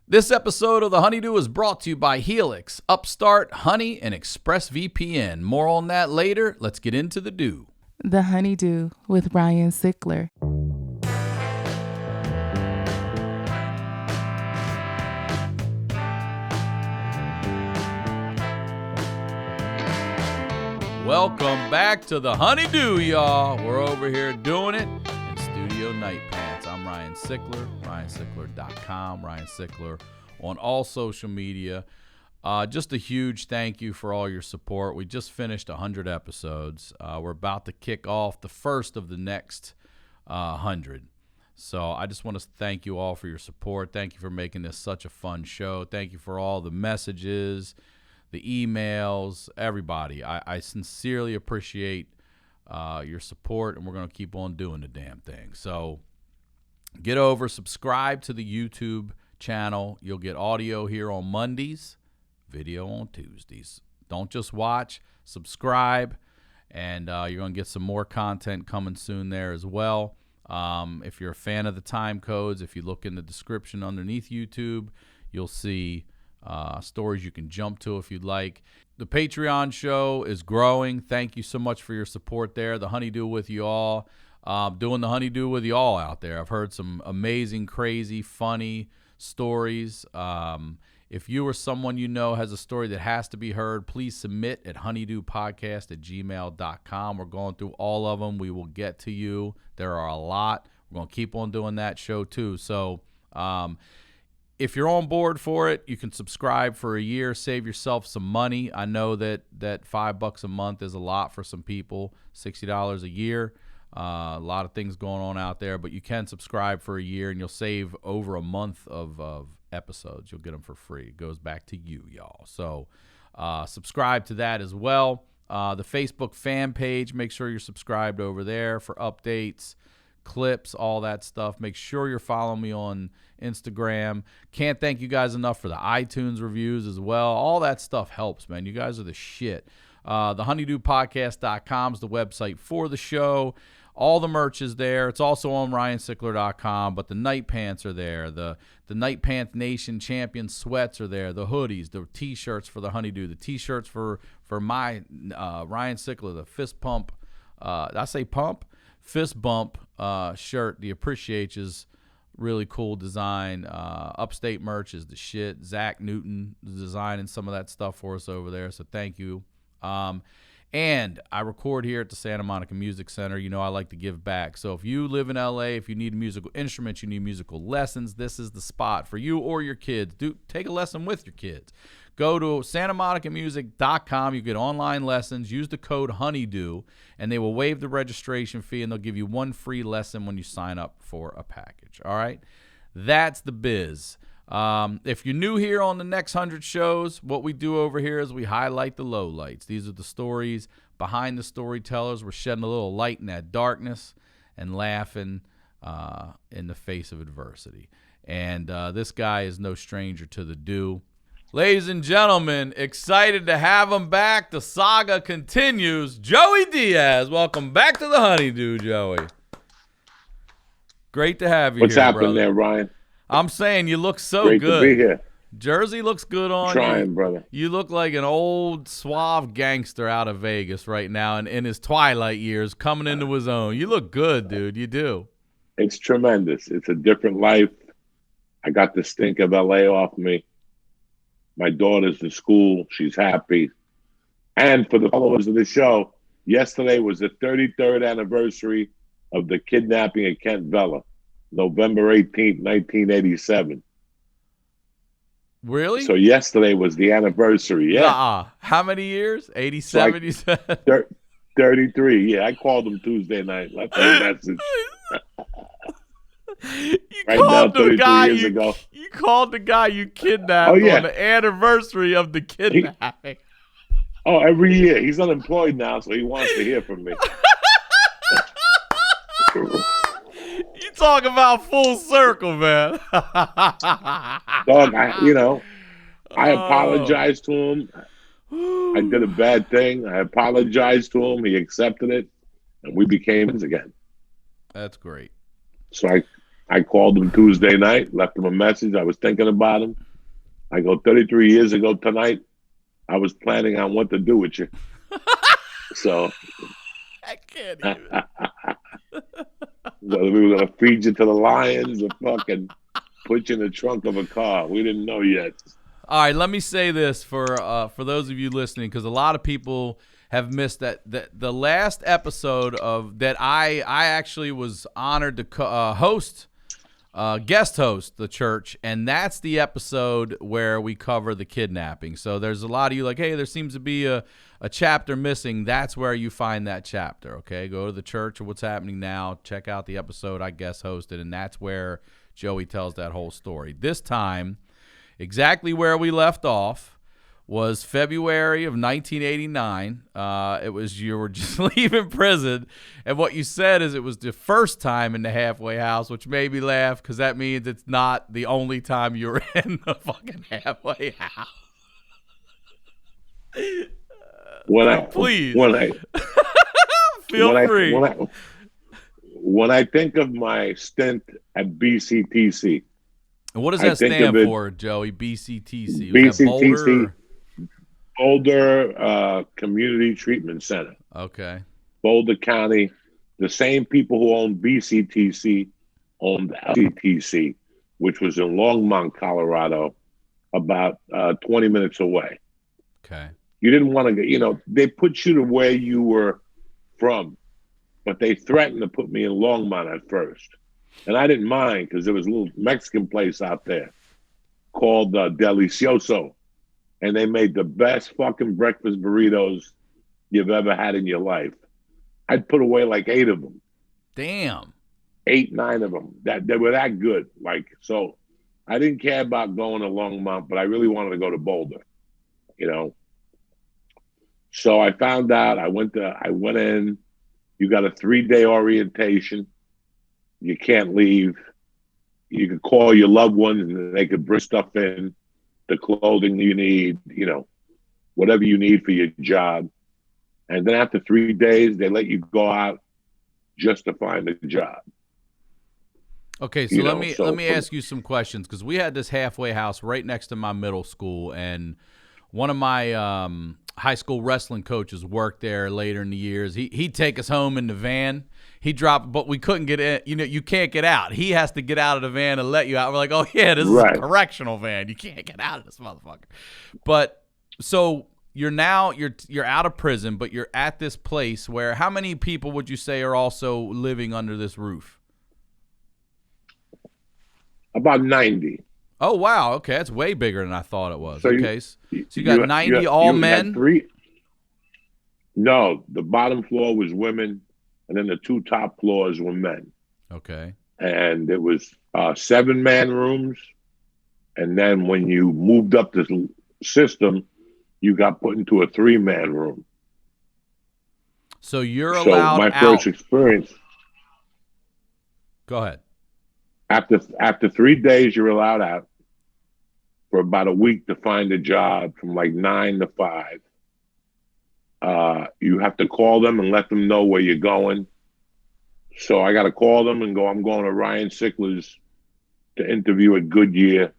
This episode of the HoneyDew is brought to you by Helix, UPSTART, Honey, and ExpressVPN. More on that later. Let's get into the do. The HoneyDew with Ryan Sickler. Welcome back to the HoneyDew, y'all. We're over here doing it in Studio Night Pants. I'm Ryan Sickler, RyanSickler.com, Ryan Sickler on all social media. Just a huge thank you for all your support. We just finished 100 episodes. We're about to kick off the first of the next 100. So I just want to thank you all for your support. Thank you for making this such a fun show. Thank you for all the messages, the emails, everybody. I sincerely appreciate your support, and we're going to keep on doing the damn thing. So get over, subscribe to the YouTube channel. You'll get audio here on Mondays, video on Tuesdays. Don't just watch, subscribe, and you're going to get some more content coming soon there as well. If you're a fan of the time codes, if you look in the description underneath YouTube, you'll see stories you can jump to if you'd like. The Patreon show is growing. Thank you so much for your support there. The HoneyDew with you all. Doing the HoneyDew with you all out there. I've heard some amazing, crazy, funny stories. If you or someone you know has a story that has to be heard, please submit at honeydewpodcast@gmail.com. We're going through all of them. We will get to you. There are a lot. We're going to keep on doing that show too. So if you're on board for it, you can subscribe for a year, save yourself some money. I know that $5 a month is a lot for some people, $60 a year. A lot of things going on out there, but you can subscribe for a year and you'll save over a month of episodes. You'll get them for free. It goes back to you, y'all. So subscribe to that as well. The Facebook fan page, make sure you're subscribed over there for updates, clips, all that stuff. Make sure you're following me on Instagram. Can't thank you guys enough for the iTunes reviews as well. All that stuff helps, man. You guys are the shit. The HoneyDewPodcast.com is the website for the show. All the merch is there. It's also on RyanSickler.com, but the night pants are there. The Night Pants Nation Champion sweats are there. The hoodies, the T-shirts for the HoneyDew, the T-shirts for my Ryan Sickler, the fist pump. Did I say pump? Fist bump shirt. The Appreciate is really cool design. Upstate merch is the shit. Zach Newton is designing some of that stuff for us over there, so thank you. And I record here at the Santa Monica Music Center. You know I like to give back. So if you live in LA, if you need musical instruments, you need musical lessons, this is the spot for you or your kids. Take a lesson with your kids. Go to santamonicamusic.com. You get online lessons. Use the code HoneyDew, and they will waive the registration fee, and they'll give you one free lesson when you sign up for a package. All right? That's the biz. If you're new here on the next 100 shows, what we do over here is we highlight the lowlights. These are the stories behind the storytellers. We're shedding a little light in that darkness and laughing in the face of adversity. And this guy is no stranger to the do. Ladies and gentlemen, excited to have him back. The saga continues. Joey Diaz, welcome back to the HoneyDew, Joey. Great to have you. What's here, happening brother. there, Ryan? I'm saying you look so Great good. to be here. Jersey looks good on Trying, you. brother. You look like an old suave gangster out of Vegas right now, and in his twilight years, coming into his own. You look good, dude. You do. It's tremendous. It's a different life. I got the stink of LA off me. My daughter's in school. She's happy. And for the followers of the show, yesterday was the 33rd anniversary of the kidnapping of Kent Vela, November 18th, 1987. Really? So yesterday was the anniversary. Yeah. How many years? 87, you said? 33. Yeah, I called him Tuesday night. Left him a message. You Right called now, the guy 33 years ago. You called the guy you kidnapped Oh, yeah. on the anniversary of the kidnapping. Oh, every year. He's unemployed now, so he wants to hear from me. You talk about full circle, man. Dog, I apologized to him. I did a bad thing. I apologized to him. He accepted it, and we became friends again. That's great. So I called him Tuesday night, left him a message. I was thinking about him. I go, 33 years ago tonight, I was planning on what to do with you. So I can't even. whether we were going to feed you to the lions or fucking put you in the trunk of a car. We didn't know yet. All right, let me say this for those of you listening, because a lot of people have missed that the last episode of that I actually was honored to guest host the church, and that's the episode where we cover the kidnapping. So there's a lot of you like, hey, there seems to be a chapter missing. That's where you find that chapter. Okay, go to the church or what's happening now. Check out the episode I guest hosted, and that's where Joey tells that whole story. This time, exactly where we left off was February of 1989. It was you were just leaving prison, and what you said is it was the first time in the halfway house, which made me laugh because that means it's not the only time you were in the fucking halfway house. Please, feel free. When I think of my stint at BCTC, and what does that stand for, Joey? BCTC. BCTC. Boulder Community Treatment Center. Okay. Boulder County. The same people who owned BCTC owned LCTC, which was in Longmont, Colorado, about 20 minutes away. Okay. You didn't want to go, they put you to where you were from, but they threatened to put me in Longmont at first. And I didn't mind because there was a little Mexican place out there called Delicioso. And they made the best fucking breakfast burritos you've ever had in your life. I'd put away like 8 of them. Damn. 8, 9 of them. They were that good. So I didn't care about going to Longmont, but I really wanted to go to Boulder, So I found out, I went in, you got a 3-day orientation. You can't leave. You could call your loved ones and they could bring stuff in. The clothing you need, whatever you need for your job. And then after 3 days, they let you go out just to find a job. Okay, so let me ask you some questions, because we had this halfway house right next to my middle school, and one of my high school wrestling coaches worked there later in the years. He'd take us home in the van. He dropped, but we couldn't get in. You can't get out. He has to get out of the van and let you out. We're like, oh yeah, this is a correctional van. You can't get out of this motherfucker. But so you're out of prison, but you're at this place where how many people would you say are also living under this roof? About 90. Oh wow, okay, that's way bigger than I thought it was. So okay, so you got 90 all men. No, the bottom floor was women. And then the 2 top floors were men. Okay. And it was 7-man rooms. And then when you moved up this system, you got put into a 3-man room. So you're allowed out. So my first experience. Go ahead. After 3 days, you're allowed out for about a week to find a job from like 9 to 5. You have to call them and let them know where you're going. So I got to call them and go, I'm going to Ryan Sickler's to interview at Goodyear.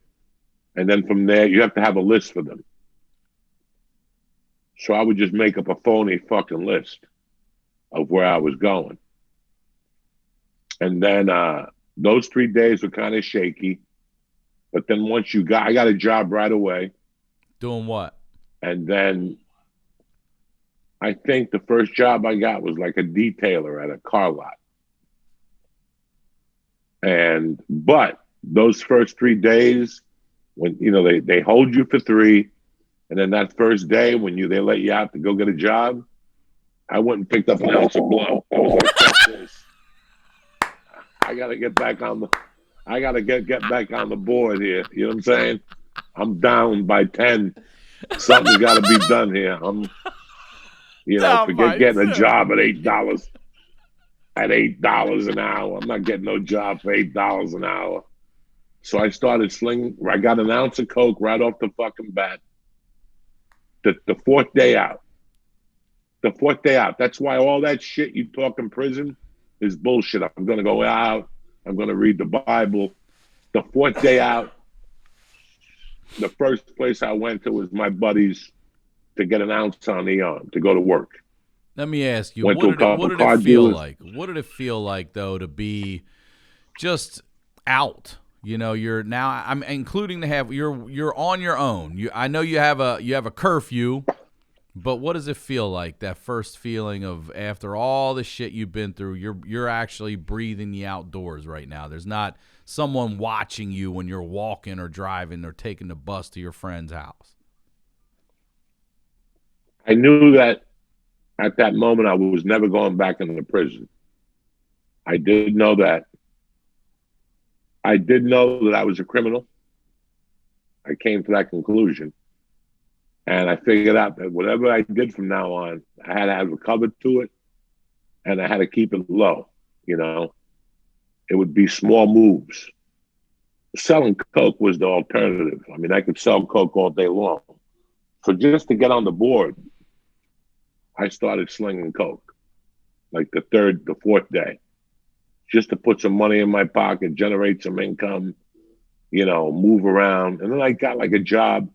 And then from there, you have to have a list for them. So I would just make up a phony fucking list of where I was going. And then those 3 days were kind of shaky. But then once I got a job right away. Doing what? And then I think the first job I got was like a detailer at a car lot. But those first 3 days, when they hold you for 3, and then that first day when they let you out to go get a job, I went and picked up an ounce of blow. I was like, fuck this. I gotta get back on the board here. You know what I'm saying? I'm down by 10. Something's got to be done here. Forget getting a job at $8. At $8 an hour, I'm not getting no job for $8 an hour. So I started slinging. I got an ounce of coke right off the fucking bat. The 4th day out. The 4th day out. That's why all that shit you talk in prison is bullshit. I'm gonna go out I'm going to read the Bible. The 4th day out, the first place I went to was my buddy's to get an ounce on the arm to go to work. Let me ask you, Went to a couple what did car it feel dealers. like? What did it feel like, though, to be just out? You know, you're now. I'm including to have you're on your own. I know you have a curfew, but what does it feel like? That first feeling of after all the shit you've been through, you're actually breathing the outdoors right now. There's not someone watching you when you're walking or driving or taking the bus to your friend's house. I knew that at that moment I was never going back into prison. I did know that. I did know that I was a criminal. I came to that conclusion. And I figured out that whatever I did from now on, I had to have a cover to it, and I had to keep it low, you know. It would be small moves. Selling coke was the alternative. I mean, I could sell coke all day long. So just to get on the board, I started slinging coke, like the 4th day, just to put some money in my pocket, generate some income, you know, move around. And then I got like a job.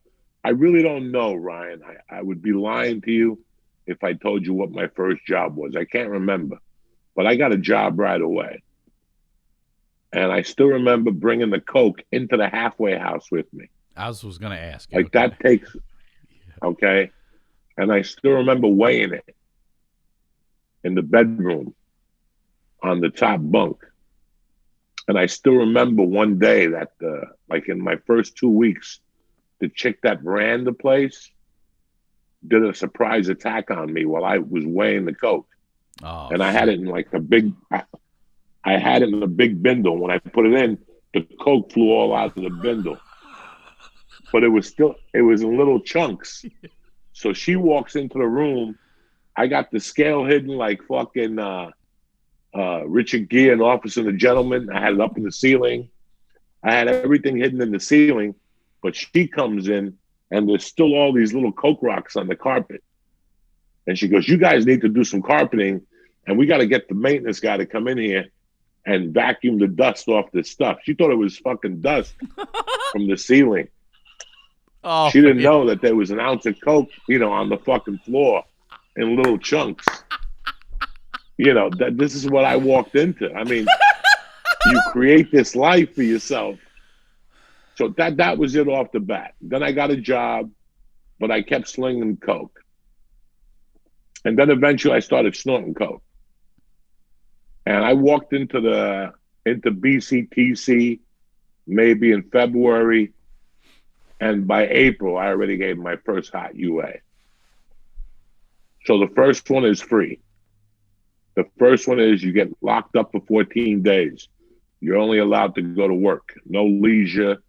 I really don't know, Ryan. I would be lying to you if I told you what my first job was. I can't remember, but I got a job right away. And I still remember bringing the coke into the halfway house with me. I was going to ask you. Like okay. That takes, okay. And I still remember weighing it in the bedroom on the top bunk. And I still remember one day that, like in my first 2 weeks, the chick that ran the place did a surprise attack on me while I was weighing the coke. Oh, and I had it in like I had it in a big bindle. When I put it in, the coke flew all out of the bindle. But it was in little chunks. So she walks into the room. I got the scale hidden like fucking Richard Gere in Office of the Gentleman. I had it up in the ceiling. I had everything hidden in the ceiling. But she comes in, and there's still all these little coke rocks on the carpet. And she goes, "You guys need to do some carpeting, and we got to get the maintenance guy to come in here and vacuum the dust off this stuff." She thought it was fucking dust from the ceiling. Oh, she didn't know that there was an ounce of coke, you know, on the fucking floor in little chunks. You know, that this is what I walked into. I mean, you create this life for yourself. So that was it off the bat. Then I got a job, but I kept slinging coke. And then eventually I started snorting coke. And I walked into BCTC maybe in February. And by April, I already gave my first hot UA. So the first one is free. The first one is you get locked up for 14 days. You're only allowed to go to work. No leisure,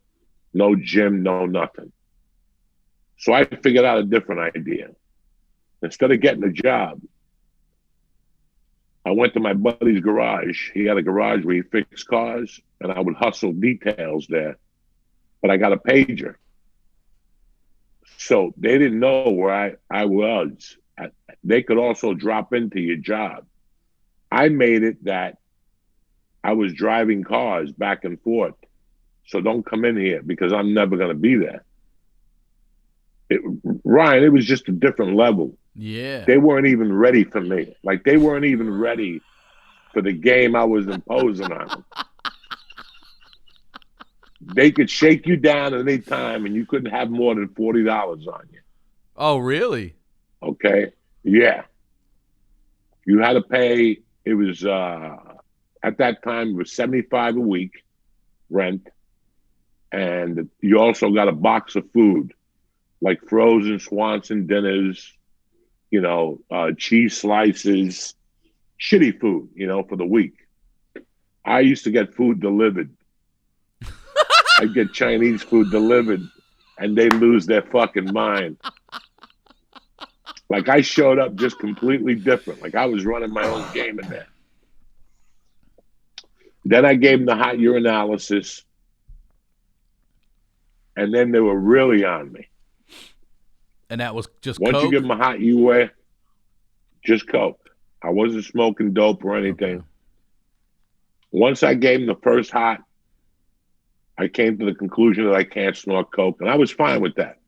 no gym, no nothing. So I figured out a different idea. Instead of getting a job, I went to my buddy's garage. He had a garage where he fixed cars, and I would hustle details there. But I got a pager. So they didn't know where I was. They could also drop into your job. I made it that I was driving cars back and forth. So don't come in here because I'm never going to be there. Ryan, it was just a different level. Yeah. They weren't even ready for me. Like, they weren't even ready for the game I was imposing on them. They could shake you down at any time and you couldn't have more than $40 on you. Oh, really? Okay. Yeah. You had to pay, it was, at that time, it was $75 a week rent. And you also got a box of food, like frozen Swanson dinners, you know, cheese slices, shitty food, you know, for the week. I used to get food delivered. I'd get Chinese food delivered, and they lose their fucking mind. Like, I showed up just completely different. Like, I was running my own game in there. Then I gave them the hot urinalysis, and then they were really on me. And that was just Once coke? you give them a hot UA, just coke. I wasn't smoking dope or anything. Once I gave him the first hot, I came to the conclusion that I can't snort coke, and I was fine with that.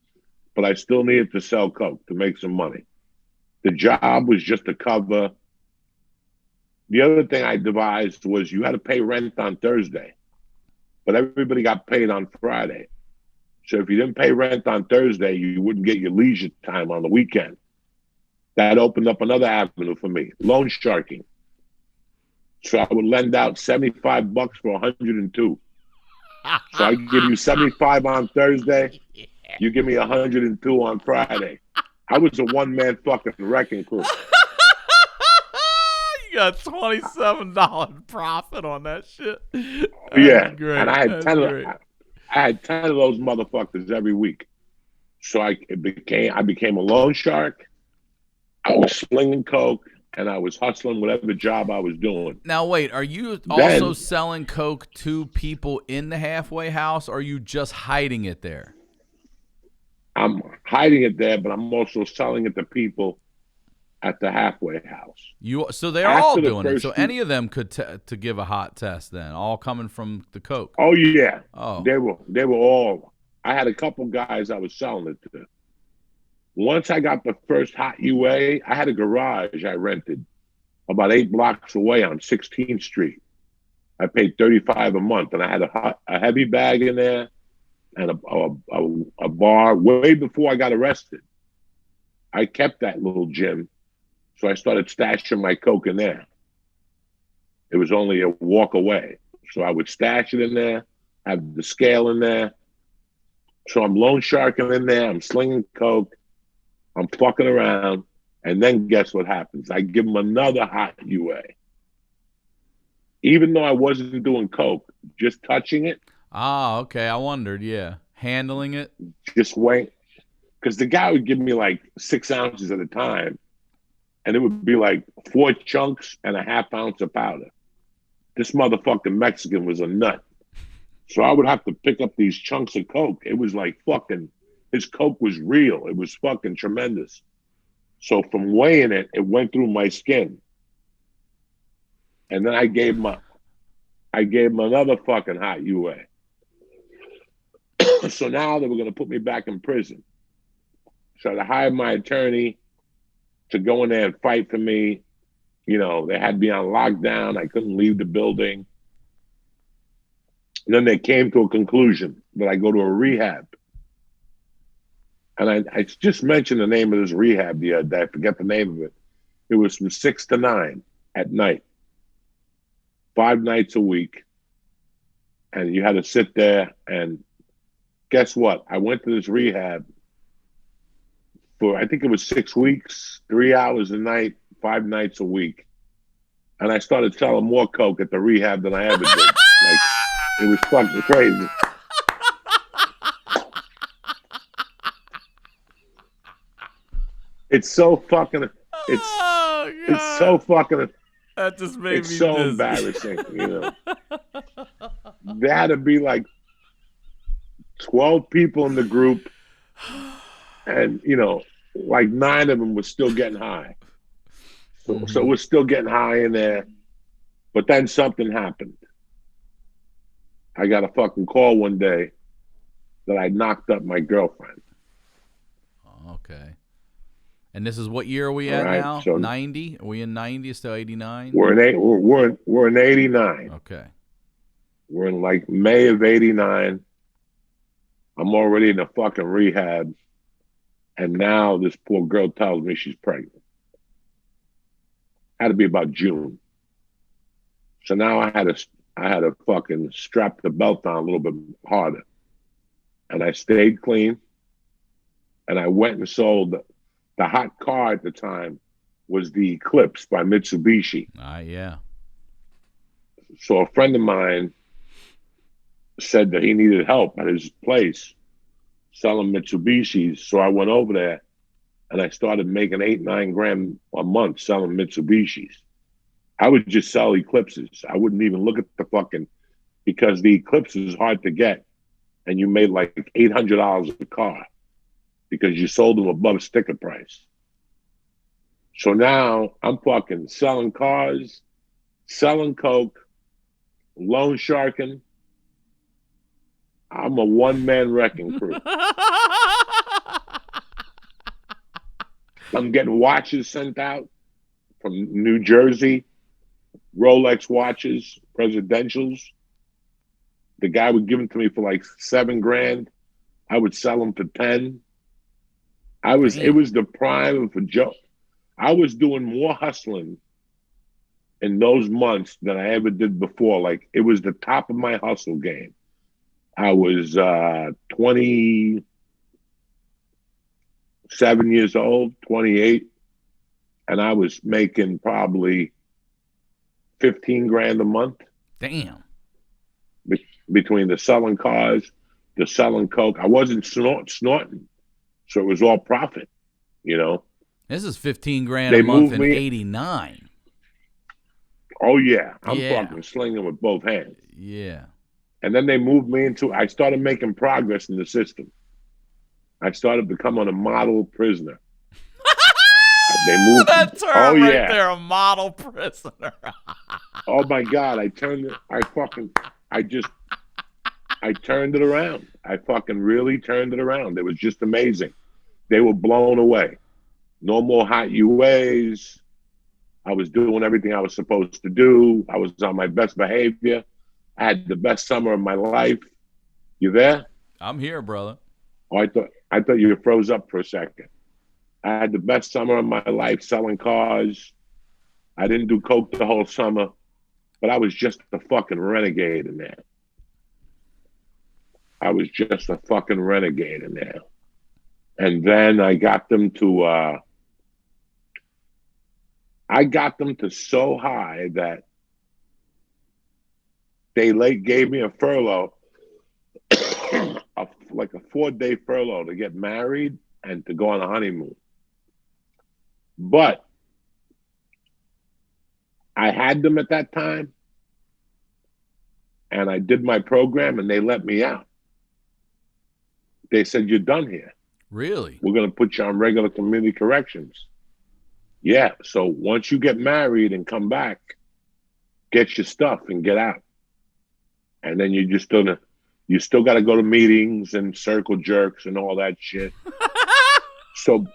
But I still needed to sell coke to make some money. The job was just to cover. The other thing I devised was you had to pay rent on Thursday, but everybody got paid on Friday. So if you didn't pay rent on Thursday, you wouldn't get your leisure time on the weekend. That opened up another avenue for me, loan sharking. So I would lend out $75 for 102. So I give you 75 on Thursday, you give me 102 on Friday. I was a one-man fucking wrecking crew. You got $27 profit on that shit. Yeah, great. And I had That's 10. great. I had 10 of those motherfuckers every week. So I became a loan shark. I was slinging coke, and I was hustling whatever job I was doing. Now, wait, are you also selling coke to people in the halfway house, or are you just hiding it there? I'm hiding it there, but I'm also selling it to people at the halfway house. So they're all doing it. So any of them could to give a hot test then, all coming from the coke. Oh, yeah. Oh. They were all. I had a couple guys I was selling it to. Once I got the first hot UA, I had a garage I rented about 8 blocks away on 16th Street. I paid $35 a month, and I had a heavy bag in there and a bar way before I got arrested. I kept that little gym, so I started stashing my coke in there. It was only a walk away. So I would stash it in there, have the scale in there. So I'm loan sharking in there, I'm slinging coke, I'm fucking around, and then guess what happens? I give them another hot UA. Even though I wasn't doing coke, just touching it. Ah, okay. I wondered, yeah. Handling it? Just wait. Because the guy would give me like 6 ounces at a time, and it would be like 4 chunks and a half ounce of powder. This motherfucking Mexican was a nut. So I would have to pick up these chunks of coke. It was like fucking, his coke was real. It was fucking tremendous. So from weighing it, it went through my skin. And then I gave him another fucking hot UA. So now they were going to put me back in prison. So I hired my attorney to go in there and fight for me. You know, they had me on lockdown. I couldn't leave the building. And then they came to a conclusion that I go to a rehab. And I just mentioned the name of this rehab the other day. I forget the name of it. It was from 6 to 9 at night, 5 nights a week. And you had to sit there, and guess what? I went to this rehab for, I think it was 6 weeks, 3 hours a night, 5 nights a week. And I started selling more coke at the rehab than I ever did. Like, it was fucking crazy. It's so fucking, it's so fucking, that just made it's me so dizzy. embarrassing, you know. There had to be like 12 people in the group, and, you know, like 9 of them were still getting high. So we're still getting high in there. But then something happened. I got a fucking call one day that I knocked up my girlfriend. Okay. And this is what year are we at now? So 90? Are we in 90? Still 89? We're in 89. Okay. We're in like May of 89. I'm already in a fucking rehab. And now this poor girl tells me she's pregnant. Had to be about June. So now I had to fucking strap the belt on a little bit harder. And I stayed clean. And I went and sold the hot car at the time was the Eclipse by Mitsubishis. Yeah. So a friend of mine said that he needed help at his place selling Mitsubishis. So I went over there and I started making 8-9 grand a month selling Mitsubishis. I would just sell Eclipses. I wouldn't even look at the fucking, because the Eclipse is hard to get. And you made like $800 a car because you sold them above sticker price. So now I'm fucking selling cars, selling coke, loan sharking. I'm a one-man wrecking crew. I'm getting watches sent out from New Jersey, Rolex watches, presidentials. The guy would give them to me for like $7,000. I would sell them for 10. It was the prime of a joke. I was doing more hustling in those months than I ever did before. Like, it was the top of my hustle game. I was 27 years old, 28, and I was making probably $15,000 a month. Damn. Between the selling cars, the selling coke. I wasn't snorting, so it was all profit, you know. This is $15,000 a month in '89. Oh yeah, I'm fucking slinging with both hands. Yeah. And then they moved me into. I started making progress in the system. I started becoming a model prisoner. They moved that term right there, a model prisoner. Oh my God, I turned it around. I fucking really turned it around. It was just amazing. They were blown away. No more hot UAs. I was doing everything I was supposed to do. I was on my best behavior. I had the best summer of my life. You there? I'm here, brother. Oh, I thought you froze up for a second. I had the best summer of my life selling cars. I didn't do coke the whole summer, but I was just a fucking renegade in there. I was just a fucking renegade in there. And then I got them to so high that they gave me a furlough, like a 4-day furlough to get married and to go on a honeymoon. But I had them at that time, and I did my program, and they let me out. They said, "You're done here. Really? We're going to put you on regular community corrections." Yeah, so once you get married and come back, get your stuff and get out. And then you still got to go to meetings and circle jerks and all that shit. So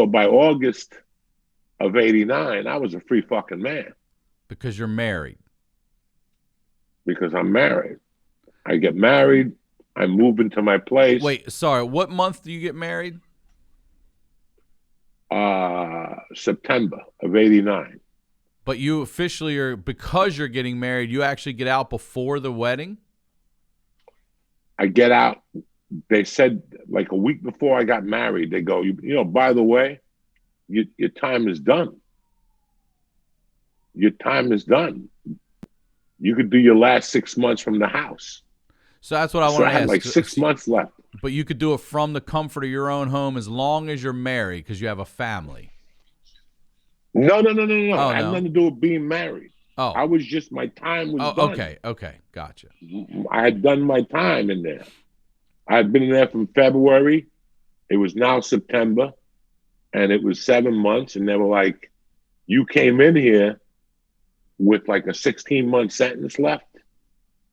by August of '89, I was a free fucking man. Because you're married. Because I'm married. I get married. I move into my place. Wait, sorry. What month do you get married? September of '89. But you officially are, because you're getting married, you actually get out before the wedding? I get out. They said like a week before I got married, they go, you know, by the way, your time is done. Your time is done. You could do your last 6 months from the house. So that's what I want to ask. I had like 6 months left. But you could do it from the comfort of your own home as long as you're married because you have a family. No. Oh, I had nothing to do with being married. Oh. I was just, my time was done. Okay. Gotcha. I had done my time in there. I had been in there from February. It was now September. And it was 7 months. And they were like, you came in here with like a 16-month sentence left.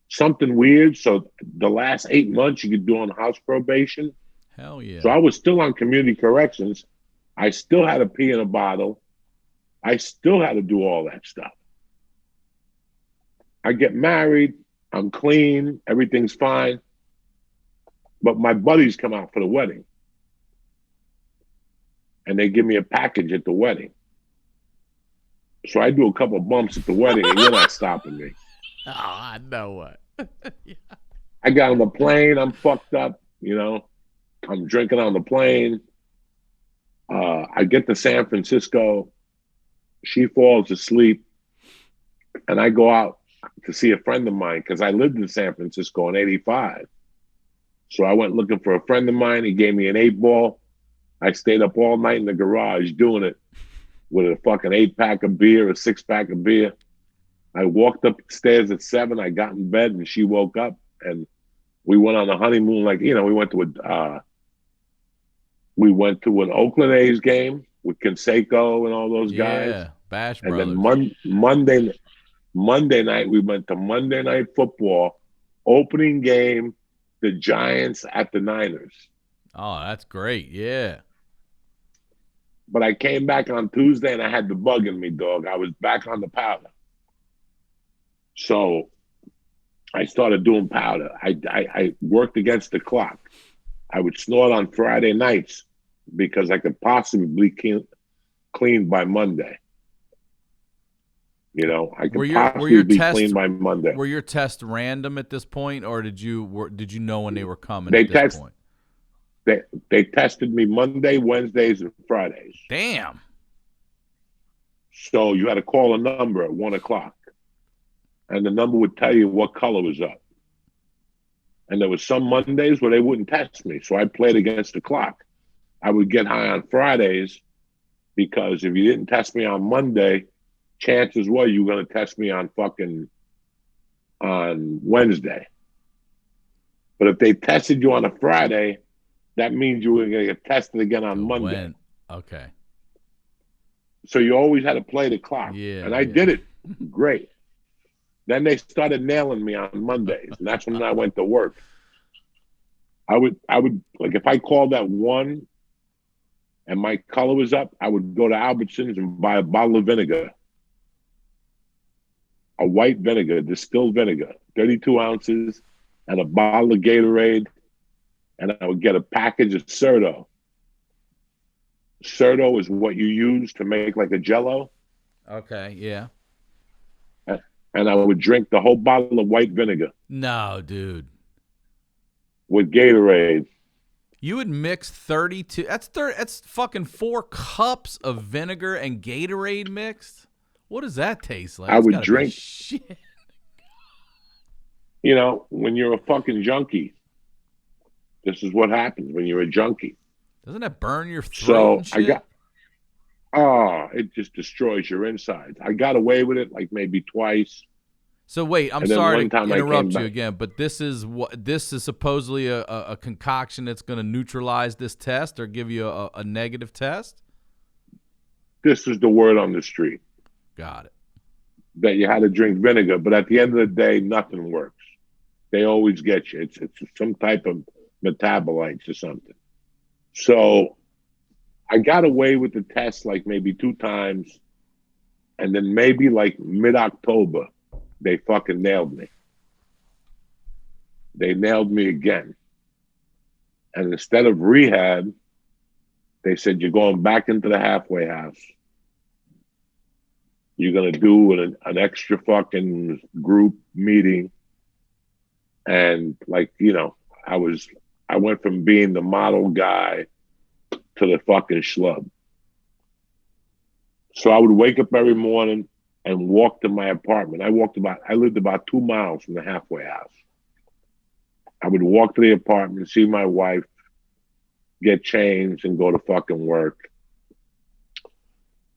Something weird. So the last 8 months you could do on house probation. Hell yeah. So I was still on community corrections. I still had to pee in a bottle. I still had to do all that stuff. I get married. I'm clean. Everything's fine. But my buddies come out for the wedding. And they give me a package at the wedding. So I do a couple of bumps at the wedding and you're not stopping me. Oh, I know what. Yeah. I got on the plane. I'm fucked up. You know, I'm drinking on the plane. I get to San Francisco. She falls asleep. And I go out to see a friend of mine because I lived in San Francisco in '85. So I went looking for a friend of mine. He gave me an 8-ball. I stayed up all night in the garage doing it with a fucking 8-pack of beer, a 6-pack of beer. I walked upstairs at 7. I got in bed and she woke up and we went on a honeymoon. Like, you know, we went to an Oakland A's game with Canseco and all those guys. Yeah, Bash and Brothers. then Monday night, we went to Monday Night Football, opening game, the Giants at the Niners. Oh, that's great. Yeah. But I came back on Tuesday and I had the bug in me, dog. I was back on the powder. So I started doing powder. I worked against the clock. I would snort on Friday nights because I could possibly clean by Monday. You know, I could possibly be clean by Monday. Were your tests random at this point, or did you know when they were coming at this point? They tested me Monday, Wednesdays, and Fridays. Damn. So you had to call a number at 1:00, and the number would tell you what color was up. And there was some Mondays where they wouldn't test me, so I played against the clock. I would get high on Fridays because if you didn't test me on Monday, chances were you were going to test me on Wednesday. But if they tested you on a Friday, that means you were going to get tested again on Monday. Okay. So you always had to play the clock. Yeah. And I did it great. Then they started nailing me on Mondays, and that's when I went to work. I would like if I called at 1 and my color was up, I would go to Albertsons and buy a bottle of vinegar. A white vinegar, distilled vinegar, 32 ounces, and a bottle of Gatorade, and I would get a package of Certo. Certo is what you use to make like a Jell-O. Okay, yeah. And I would drink the whole bottle of white vinegar. No, dude. With Gatorade. You would mix 32. That's fucking 4 cups of vinegar and Gatorade mixed. What does that taste like? I would drink. Shit. You know, when you're a fucking junkie, this is what happens when you're a junkie. Doesn't that burn your throat? So and shit? It just destroys your insides. I got away with it like maybe twice. So wait, I'm sorry to interrupt you again, but this is supposedly a concoction that's going to neutralize this test or give you a negative test? This is the word on the street. Got it. That you had to drink vinegar, but at the end of the day, nothing works. They always get you. It's some type of metabolites or something. So I got away with the test like maybe 2 times, and then maybe like mid-October, they fucking nailed me. They nailed me again. And instead of rehab, they said, you're going back into the halfway house. You're going to do an extra fucking group meeting. And like, you know, I went from being the model guy to the fucking schlub. So I would wake up every morning and walk to my apartment. I lived about 2 miles from the halfway house. I would walk to the apartment, see my wife, get changed, and go to fucking work.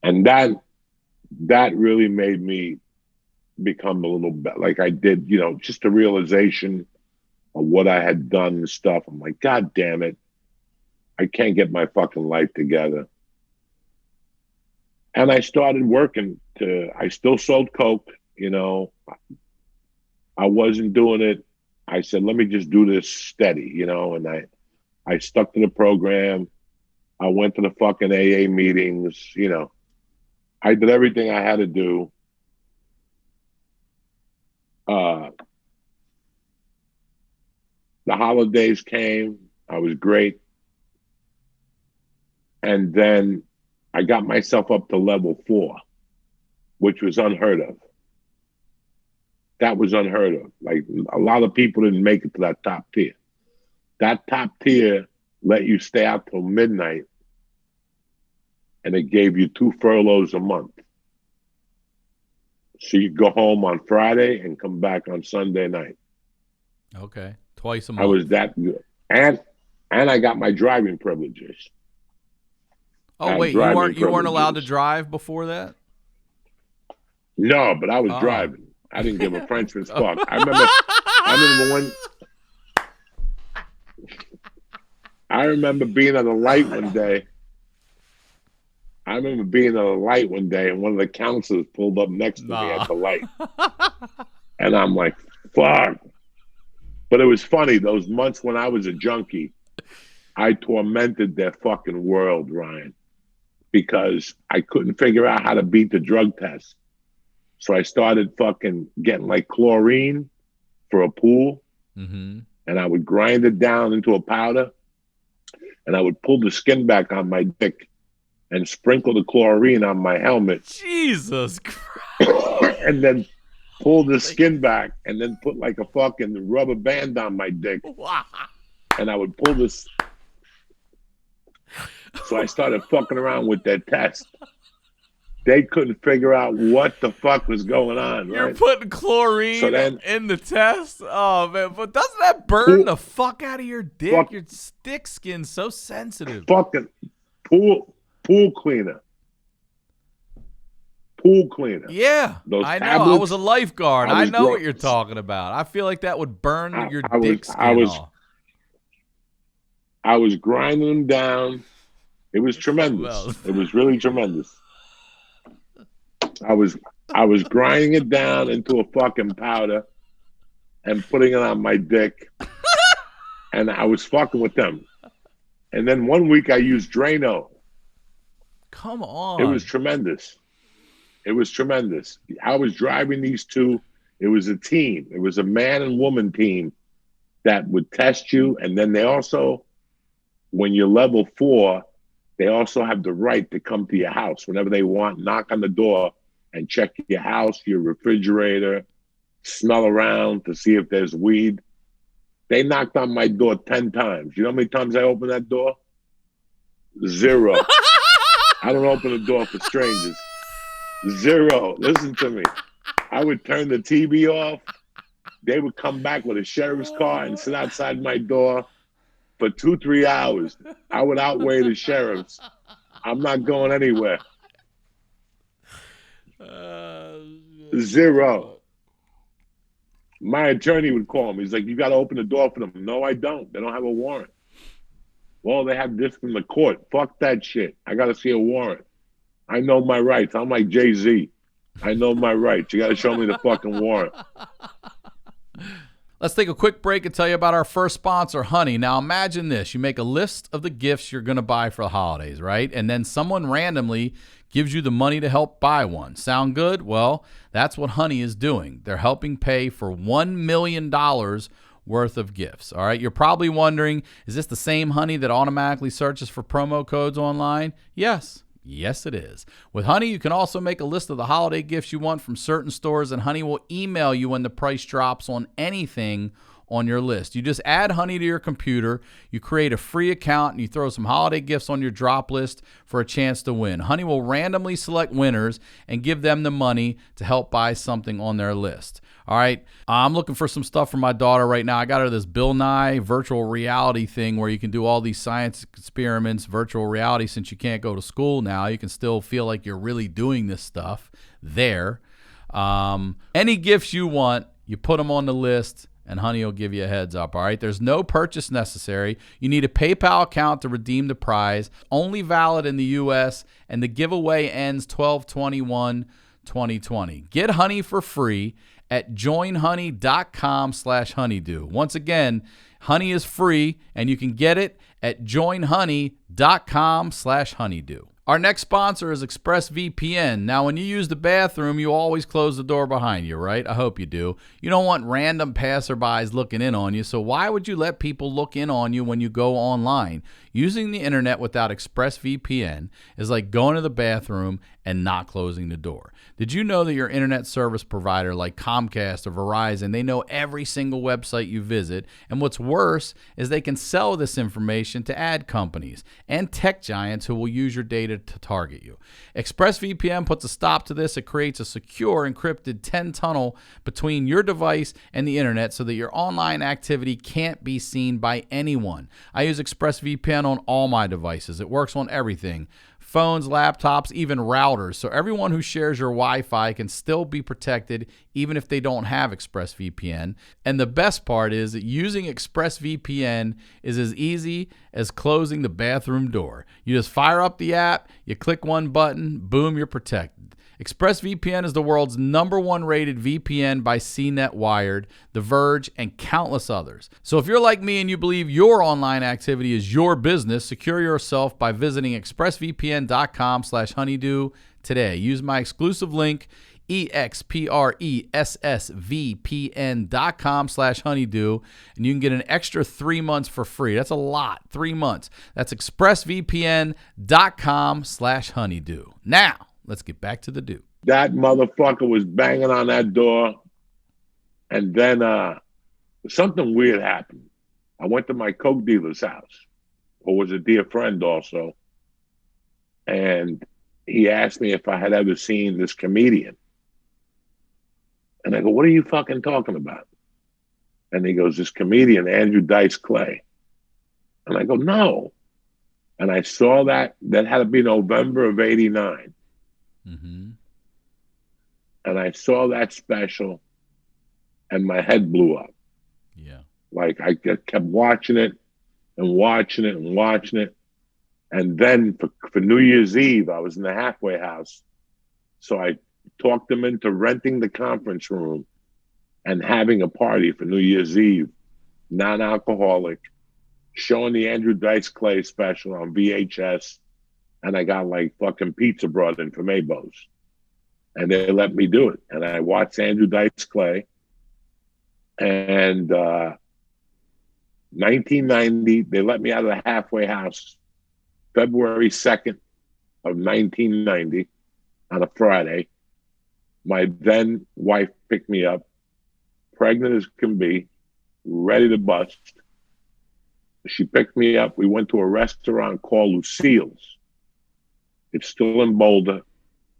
And that really made me become a little bit like I did, you know, just a realization of what I had done and stuff. I'm like, God damn it. I can't get my fucking life together. And I started working I still sold Coke, you know. I wasn't doing it. I said, let me just do this steady, you know, and I stuck to the program. I went to the fucking AA meetings, you know. I did everything I had to do. The holidays came. I was great. And then I got myself up to level 4, which was unheard of. That was unheard of. Like, a lot of people didn't make it to that top tier. That top tier let you stay out till midnight, and it gave you 2 furloughs a month. So you go home on Friday and come back on Sunday night. Okay, twice a month. I was that good. And I got my driving privileges. Oh, wait, you weren't allowed to drive before that? No, but I was driving. I didn't give a Frenchman's fuck. I remember being at a light one day. I remember being at a light one day, and one of the counselors pulled up next to me at the light. And I'm like, fuck. But it was funny. Those months when I was a junkie, I tormented their fucking world, Ryan, because I couldn't figure out how to beat the drug test. So I started fucking getting like chlorine for a pool, and I would grind it down into a powder, and I would pull the skin back on my dick and sprinkle the chlorine on my helmet. Jesus Christ. And then pull the skin back and then put like a fucking rubber band on my dick. Wow. And I would pull this. So I started fucking around with that test. They couldn't figure out what the fuck was going on. You're right? putting chlorine in the test? Oh, man. But doesn't that burn the fuck out of your dick? Your dick skin's so sensitive. Fucking pool cleaner. Pool cleaner. Yeah, those I know. tablets, I was a lifeguard. I know what you're talking about. I feel like that would burn your dick skin off. I was grinding them down. It was tremendous. It was really tremendous. I was grinding it down into a fucking powder and putting it on my dick. And I was fucking with them. And then one week I used Drano. Come on. It was tremendous. It was tremendous. I was driving these two. It was a team. It was a man and woman team that would test you. And then they also, when you're level 4, they also have the right to come to your house whenever they want, knock on the door and check your house, your refrigerator, smell around to see if there's weed. They knocked on my door 10 times. You know how many times I opened that door? 0. I don't open the door for strangers. 0. Listen to me. I would turn the TV off. They would come back with a sheriff's car and sit outside my door for 2-3 hours. I would outweigh the sheriffs. I'm not going anywhere. 0. My attorney would call me. He's like, you got to open the door for them. No, I don't. They don't have a warrant. Well, they have this from the court. Fuck that shit. I got to see a warrant. I know my rights. I'm like Jay-Z. I know my rights. You got to show me the fucking warrant. Let's take a quick break and tell you about our first sponsor, Honey. Now, imagine this. You make a list of the gifts you're going to buy for the holidays, right? And then someone randomly gives you the money to help buy one. Sound good? Well, that's what Honey is doing. They're helping pay for $1 million worth of gifts. All right. You're probably wondering, is this the same Honey that automatically searches for promo codes online? Yes. Yes, it is. With Honey, you can also make a list of the holiday gifts you want from certain stores, and Honey will email you when the price drops on anything on your list. You just add Honey to your computer, you create a free account, and you throw some holiday gifts on your drop list for a chance to win. Honey will randomly select winners and give them the money to help buy something on their list. All right, I'm looking for some stuff for my daughter right now. I got her this Bill Nye virtual reality thing where you can do all these science experiments, virtual reality. Since you can't go to school now, you can still feel like you're really doing this stuff there. Any gifts you want, you put them on the list, and Honey will give you a heads up, all right? There's no purchase necessary. You need a PayPal account to redeem the prize. Only valid in the U.S., and the giveaway ends 12/21/2020. Get Honey for free at joinhoney.com/honeydew. Once again, Honey is free, and you can get it at joinhoney.com/honeydew. Our next sponsor is ExpressVPN. Now, when you use the bathroom, you always close the door behind you, right? I hope you do. You don't want random passerbys looking in on you, so why would you let people look in on you when you go online? Using the internet without ExpressVPN is like going to the bathroom and not closing the door. Did you know that your internet service provider like Comcast or Verizon, they know every single website you visit? And what's worse is they can sell this information to ad companies and tech giants who will use your data to target you. ExpressVPN puts a stop to this. It creates a secure, encrypted 10 tunnel between your device and the internet so that your online activity can't be seen by anyone. I use ExpressVPN on all my devices. It works on everything. phones, laptops, even routers. So everyone who shares your Wi-Fi can still be protected even if they don't have ExpressVPN. And the best part is that using ExpressVPN is as easy as closing the bathroom door. You just fire up the app, you click one button, boom, you're protected. ExpressVPN is the world's #1 rated VPN by CNET Wired, The Verge, and countless others. So if you're like me and you believe your online activity is your business, secure yourself by visiting expressvpn.com/honeydew today. Use my exclusive link, expressvpn.com/honeydew, and you can get an extra 3 months for free. That's a lot, 3 months. That's expressvpn.com/honeydew. Now, let's get back to the do. That motherfucker was banging on that door, and then something weird happened. I went to my coke dealer's house, who was a dear friend also, and he asked me if I had ever seen this comedian. And I go, what are you fucking talking about? And he goes, this comedian, Andrew Dice Clay. And I go, no. And I saw that had to be November of '89. Mm-hmm. And I saw that special, and my head blew up. Yeah. Like, I kept watching it and watching it and watching it. And then for New Year's Eve, I was in the halfway house. So I talked them into renting the conference room and having a party for New Year's Eve, non-alcoholic, showing the Andrew Dice Clay special on VHS. And I got like fucking pizza brought in from Abo's. And they let me do it. And I watched Andrew Dice Clay. And 1990, they let me out of the halfway house February 2nd of 1990 on a Friday. My then wife picked me up, pregnant as can be, ready to bust. She picked me up. We went to a restaurant called Lucille's. It's still in Boulder.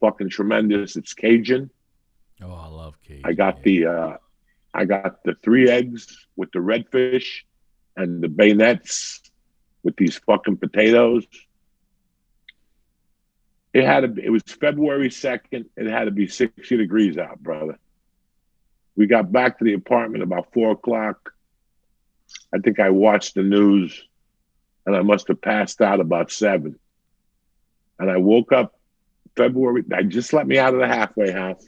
Fucking tremendous. It's Cajun. Oh, I love Cajun. I got the 3 eggs with the redfish and the bayonets with these fucking potatoes. It was February 2nd. It had to be 60 degrees out, brother. We got back to the apartment about 4 o'clock. I think I watched the news, and I must have passed out about 7. And I woke up I just let me out of the halfway house.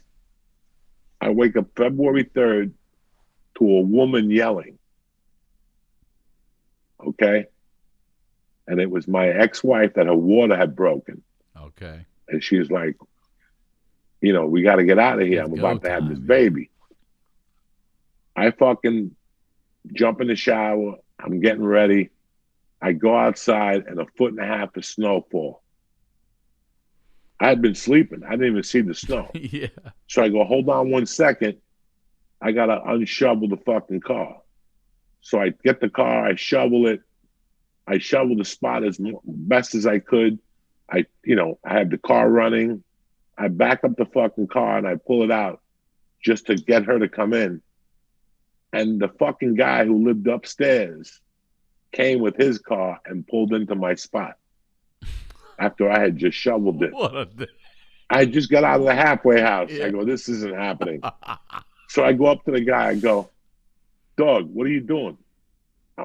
I wake up February 3rd to a woman yelling. Okay? And it was my ex-wife that her water had broken. Okay. And she was like, we got to get out of here. I'm about to have this baby. I fucking jump in the shower. I'm getting ready. I go outside, and 1.5 feet of snowfall. I had been sleeping. I didn't even see the snow. Yeah. So I go, hold on 1 second. I got to unshovel the fucking car. So I get the car. I shovel it. I shovel the spot as best as I could. I have the car running. I back up the fucking car and I pull it out just to get her to come in. And the fucking guy who lived upstairs came with his car and pulled into my spot after I had just shoveled it. I just got out of the halfway house. Yeah. I go, this isn't happening. So I go up to the guy. I go, dog, what are you doing?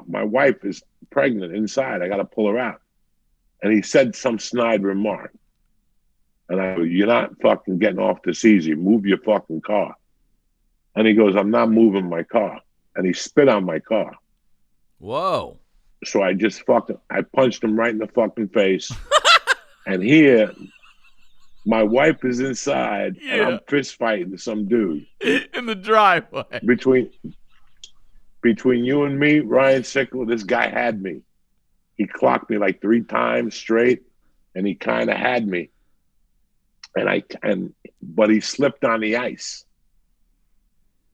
My wife is pregnant inside. I got to pull her out. And he said some snide remark. And I go, you're not fucking getting off this easy. Move your fucking car. And he goes, I'm not moving my car. And he spit on my car. Whoa. So I just I punched him right in the fucking face. And here, my wife is inside, and I'm fist fighting some dude. In the driveway. Between you and me, Ryan Sickler, this guy had me. He clocked me like 3 times straight, and he kind of had me. But he slipped on the ice.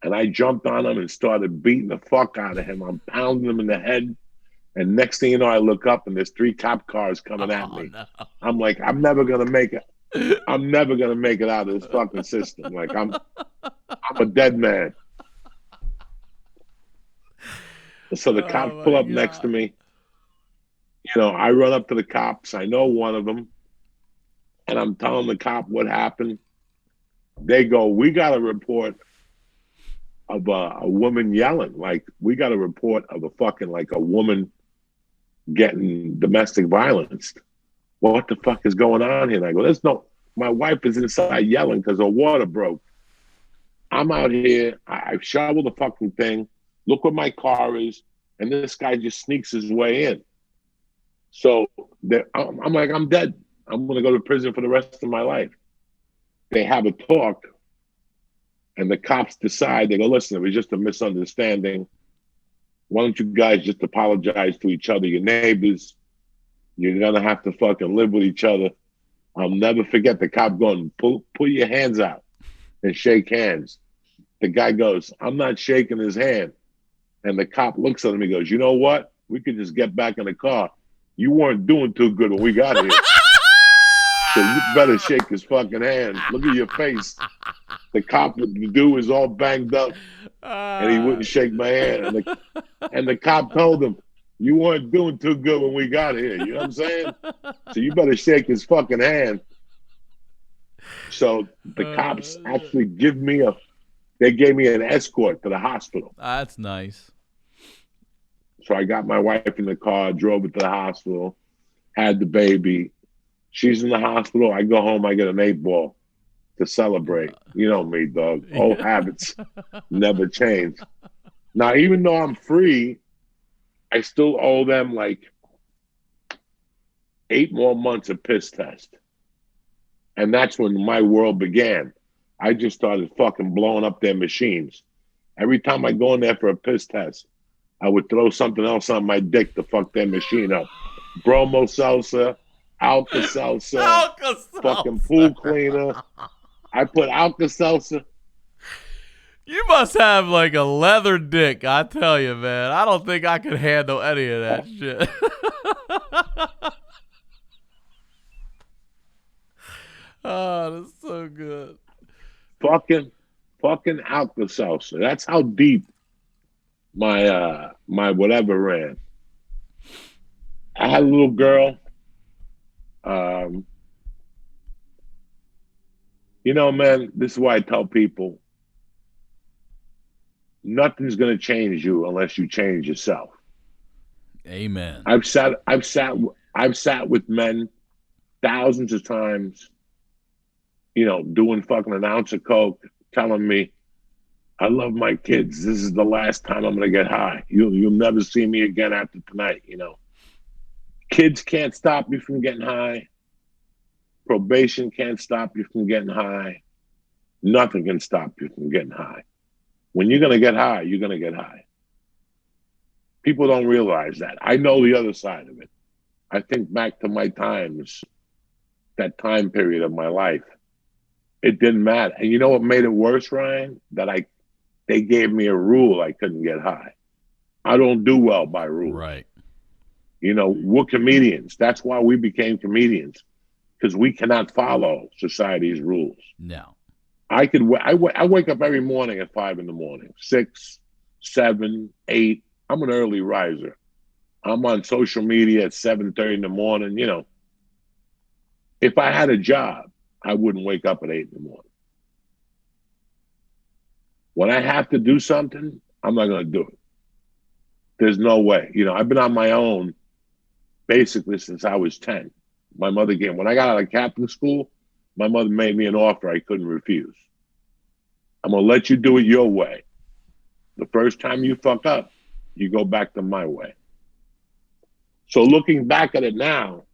And I jumped on him and started beating the fuck out of him. I'm pounding him in the head. And next thing you know, I look up and there's 3 cop cars coming at me. No. I'm like, I'm never gonna make it. I'm never gonna make it out of this fucking system. Like I'm a dead man. So the cops pull up next to me. I run up to the cops. I know one of them. and I'm telling the cop what happened. They go, we got a report of a woman yelling. Like, we got a report of a woman getting domestic violence. What the fuck is going on here? And I go, my wife is inside yelling because her water broke. I'm out here. I shoveled the fucking thing. Look where my car is. And this guy just sneaks his way in. So I'm like, I'm dead. I'm going to go to prison for the rest of my life. They have a talk. And the cops decide, they go, listen, it was just a misunderstanding. Why don't you guys just apologize to each other, your neighbors? You're going to have to fucking live with each other. I'll never forget the cop going, pull your hands out and shake hands. The guy goes, I'm not shaking his hand. And the cop looks at him and goes, you know what? We could just get back in the car. You weren't doing too good when we got here. So you better shake his fucking hand. Look at your face. The cop, the dude is all banged up, and he wouldn't shake my hand. And the cop told him, you weren't doing too good when we got here. You know what I'm saying? So you better shake his fucking hand. So the cops actually gave me an escort to the hospital. That's nice. So I got my wife in the car, drove her to the hospital, had the baby. She's in the hospital. I go home, I get an 8-ball to celebrate. You know me, dog. Old habits never change. Now, even though I'm free, I still owe them like 8 more months of piss test. And that's when my world began. I just started fucking blowing up their machines. Every time I go in there for a piss test, I would throw something else on my dick to fuck their machine up. Bromo salsa, Alka-Seltzer, fucking pool cleaner. I put Alka-Seltzer. You must have like a leather dick, I tell you, man. I don't think I could handle any of that shit. Oh, that's so good. Fucking Alka-Seltzer. That's how deep my whatever ran. I had a little girl. You know, man, this is why I tell people nothing's going to change you unless you change yourself. Amen. I've sat with men thousands of times, you know, doing fucking an ounce of coke, telling me, I love my kids. This is the last time I'm going to get high. You'll never see me again after tonight, you know. Kids can't stop you from getting high. Probation can't stop you from getting high. Nothing can stop you from getting high. When you're going to get high, you're going to get high. People don't realize that. I know the other side of it. I think back to my times, that time period of my life. It didn't matter. And you know what made it worse, Ryan? That they gave me a rule I couldn't get high. I don't do well by rules. Right. You know, we're comedians. That's why we became comedians, because we cannot follow society's rules. No. I wake up every morning at 5 a.m, 6, 7, 8. I'm an early riser. I'm on social media at 7:30 in the morning. You know, if I had a job, I wouldn't wake up at 8 in the morning. When I have to do something, I'm not going to do it. There's no way. You know, I've been on my own basically since I was 10. My mother when I got out of captain school, my mother made me an offer I couldn't refuse. I'm going to let you do it your way. The first time you fuck up, you go back to my way. So looking back at it now,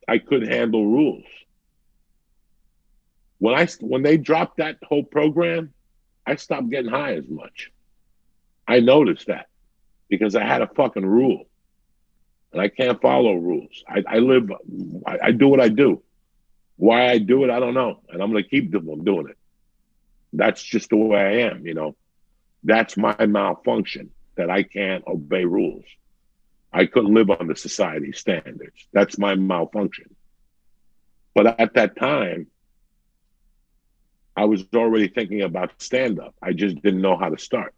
I couldn't handle rules. When they dropped that whole program, I stopped getting high as much. I noticed that because I had a fucking rule. And I can't follow rules. I do what I do. Why I do it, I don't know. And I'm going to keep doing it. That's just the way I am, you know. That's my malfunction, that I can't obey rules. I couldn't live under society standards. That's my malfunction. But at that time, I was already thinking about stand-up. I just didn't know how to start.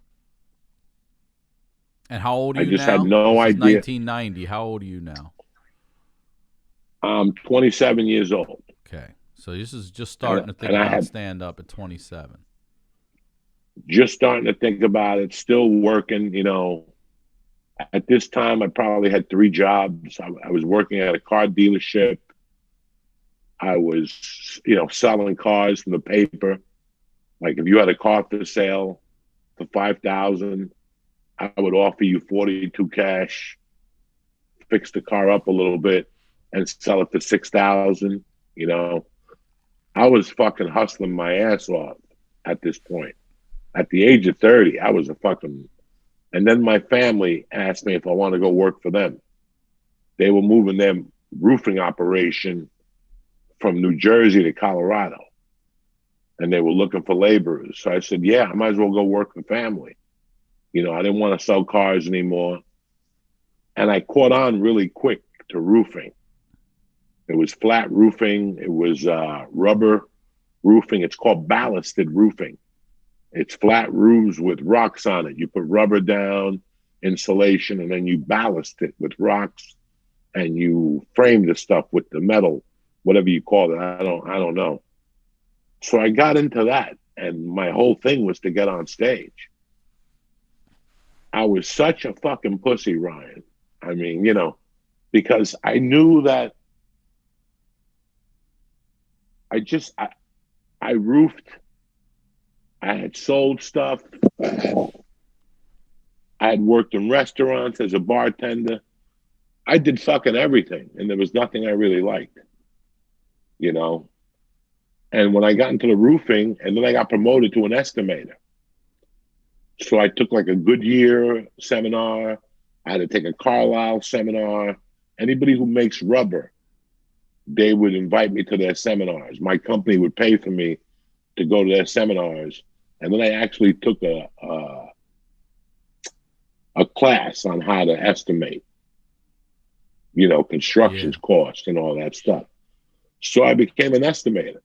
And how old are you now? I just had no idea. 1990. How old are you now? I'm 27 years old. Okay. So this is just starting to think And I about had stand-up at 27. just starting to think about it, still working, you know. At this time, I probably had 3 jobs. I was working at a car dealership. I was, you know, selling cars from the paper. Like if you had a car for sale for 5,000, I would offer you 42 cash, fix the car up a little bit, and sell it for 6,000. You know, I was fucking hustling my ass off at this point. At the age of 30, I was a fucking. And then my family asked me if I want to go work for them. They were moving their roofing operation from New Jersey to Colorado, and they were looking for laborers. So I said, yeah, I might as well go work for family. You know, I didn't want to sell cars anymore. And I caught on really quick to roofing. It was flat roofing. It was rubber roofing. It's called ballasted roofing. It's flat roofs with rocks on it. You put rubber down, insulation, and then you ballast it with rocks, and you frame the stuff with the metal, whatever you call it. I don't know. So I got into that, and my whole thing was to get on stage. I was such a fucking pussy, Ryan. I mean, you know, because I knew that I roofed. I had sold stuff. I had worked in restaurants as a bartender. I did fucking everything, and there was nothing I really liked, you know. And when I got into the roofing, and then I got promoted to an estimator. So I took like a Goodyear seminar. I had to take a Carlisle seminar. Anybody who makes rubber, they would invite me to their seminars. My company would pay for me to go to their seminars. And then I actually took a class on how to estimate, you know, construction's cost and all that stuff. So I became an estimator,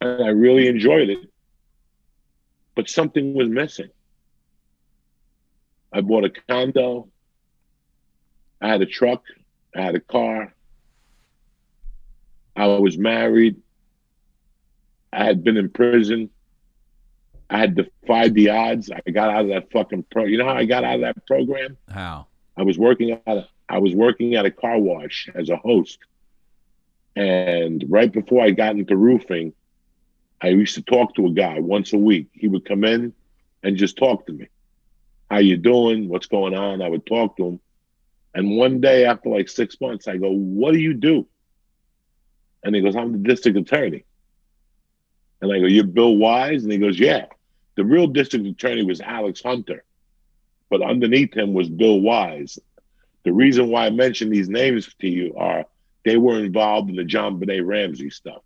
and I really enjoyed it, but something was missing. I bought a condo. I had a truck. I had a car. I was married. I had been in prison. I had defied the odds. I got out of that fucking You know how I got out of that program? How? I was working at a car wash as a host. And right before I got into roofing, I used to talk to a guy once a week. He would come in and just talk to me. How you doing? What's going on? I would talk to him. And one day after like 6 months, I go, what do you do? And he goes, I'm the district attorney. And I go, you're Bill Wise? And he goes, yeah. The real district attorney was Alex Hunter, but underneath him was Bill Wise. The reason why I mention these names to you are they were involved in the John Benet Ramsey stuff.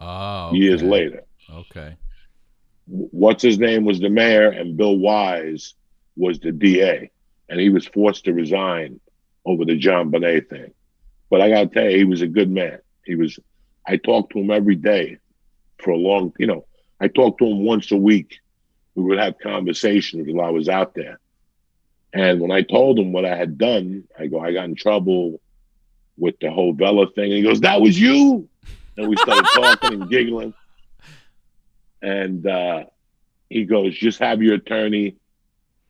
Oh, okay. Years later. Okay. What's his name was the mayor, and Bill Wise was the DA, and he was forced to resign over the John Benet thing. But I got to tell you, he was a good man. I talked to him every day for a long, you know, I talked to him once a week. We would have conversations while I was out there. And when I told him what I had done, I go, I got in trouble with the whole Vela thing. And he goes, that was you. And we started talking and giggling. And he goes, just have your attorney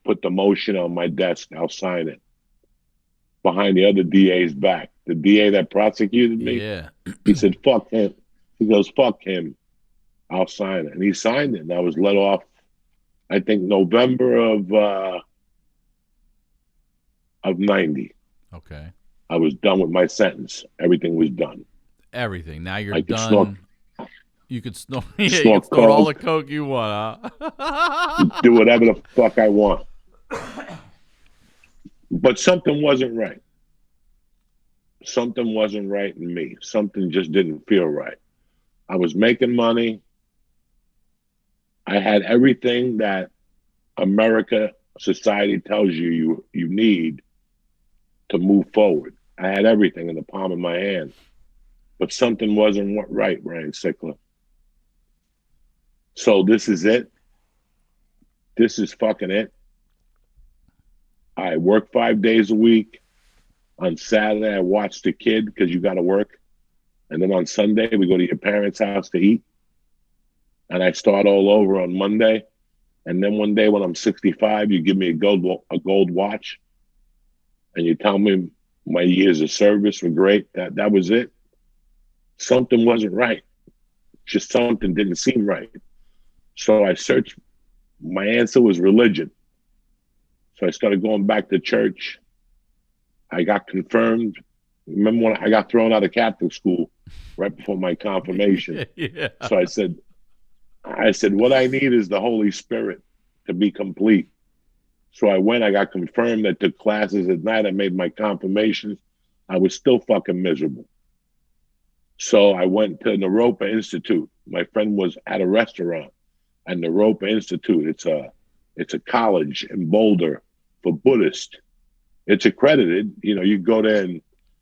put the motion on my desk. I'll sign it. Behind the other DA's back. The DA that prosecuted me. Yeah. He said, fuck him. He goes, fuck him. I'll sign it. And he signed it. And I was let off, I think, November of 90. Okay. I was done with my sentence. Everything was done. Everything. Now you're I could done. You could snort. Yeah, you snort could snort all the coke. coke you want, huh? Do whatever the fuck I want. But something wasn't right. Something wasn't right in me. Something just didn't feel right. I was making money. I had everything that America, society tells you need to move forward. I had everything in the palm of my hand. But something wasn't right, Ryan Sickler. So this is it. This is fucking it. I work 5 days a week. On Saturday, I watch the kid because you got to work. And then on Sunday, we go to your parents' house to eat. And I start all over on Monday. And then one day when I'm 65, you give me a gold watch. And you tell me my years of service were great. That was it. Something wasn't right. Just something didn't seem right. So I searched. My answer was religion. So I started going back to church. I got confirmed. Remember when I got thrown out of Catholic school right before my confirmation? Yeah. So I said, what I need is the Holy Spirit to be complete. So I went, I got confirmed. I took classes at night. I made my confirmations. I was still fucking miserable. So I went to Naropa Institute. My friend was at a restaurant at Naropa Institute. It's a college in Boulder for Buddhists. It's accredited. You know, you go there and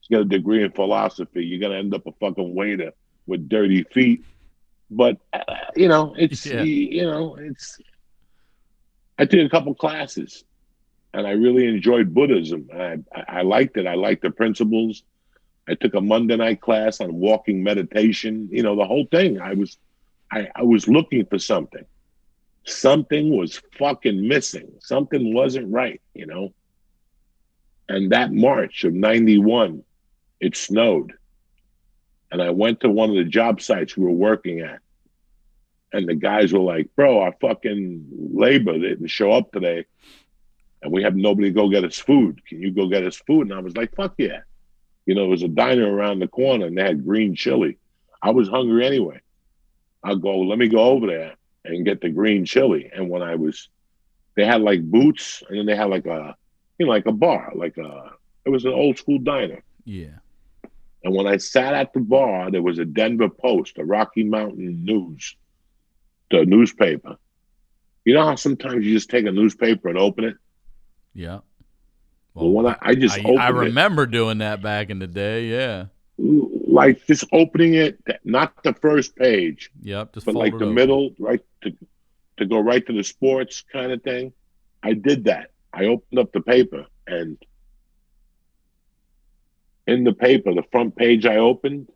get a degree in philosophy. You're going to end up a fucking waiter with dirty feet. But, it's. I took a couple classes and I really enjoyed Buddhism. I liked it. I liked the principles. I took a Monday night class on walking meditation, the whole thing. I was looking for something. Something was fucking missing. Something wasn't right, And that March of 91, it snowed. And I went to one of the job sites we were working at. And the guys were like, bro, our fucking labor didn't show up today. And we have nobody to go get us food. Can you go get us food? And I was like, fuck yeah. There was a diner around the corner and they had green chili. I was hungry anyway. I'll go, let me go over there and get the green chili. And when they had like boots and then they had like a bar, it was an old school diner. Yeah. And when I sat at the bar, there was a Denver Post, a Rocky Mountain News, the newspaper. You know how sometimes you just take a newspaper and open it? Yeah. Well, when I just opened I remember doing that back in the day, yeah. Like just opening it, not the first page. Yep, just but like the middle, right, to go right to the sports kind of thing. I did that. I opened up the paper, and in the paper, the front page I opened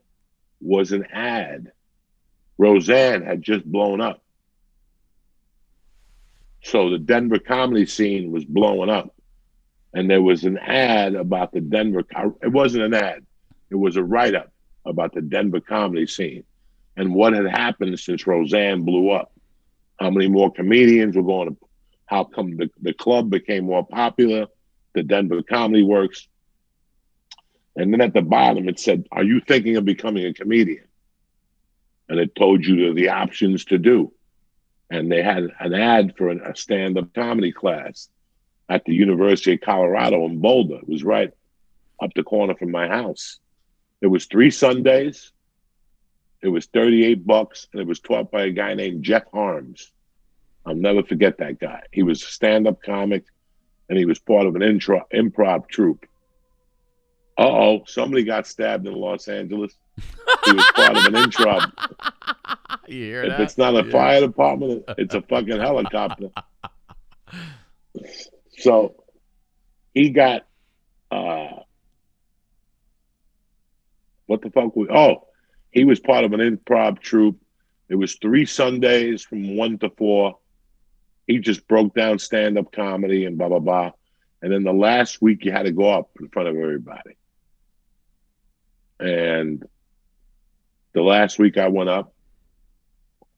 was an ad. Roseanne had just blown up. So the Denver comedy scene was blowing up. And there was an ad about the Denver. It wasn't an ad. It was a write-up about the Denver comedy scene and what had happened since Roseanne blew up. How many more comedians were going to, how come the club became more popular, the Denver Comedy Works. And then at the bottom, it said, are you thinking of becoming a comedian? And it told you the options to do. And they had an ad for a stand-up comedy class at the University of Colorado in Boulder. It was right up the corner from my house. It was 3 Sundays. It was $38, and it was taught by a guy named Jeff Harms. I'll never forget that guy. He was a stand-up comic, and he was part of an improv troupe. Somebody got stabbed in Los Angeles. He was part of an improv. You hear if that? It's not a fire department, it's a fucking helicopter. So he got, he was part of an improv troupe. It was 3 Sundays from 1 to 4. He just broke down stand-up comedy and blah, blah, blah. And then the last week you had to go up in front of everybody. And the last week I went up,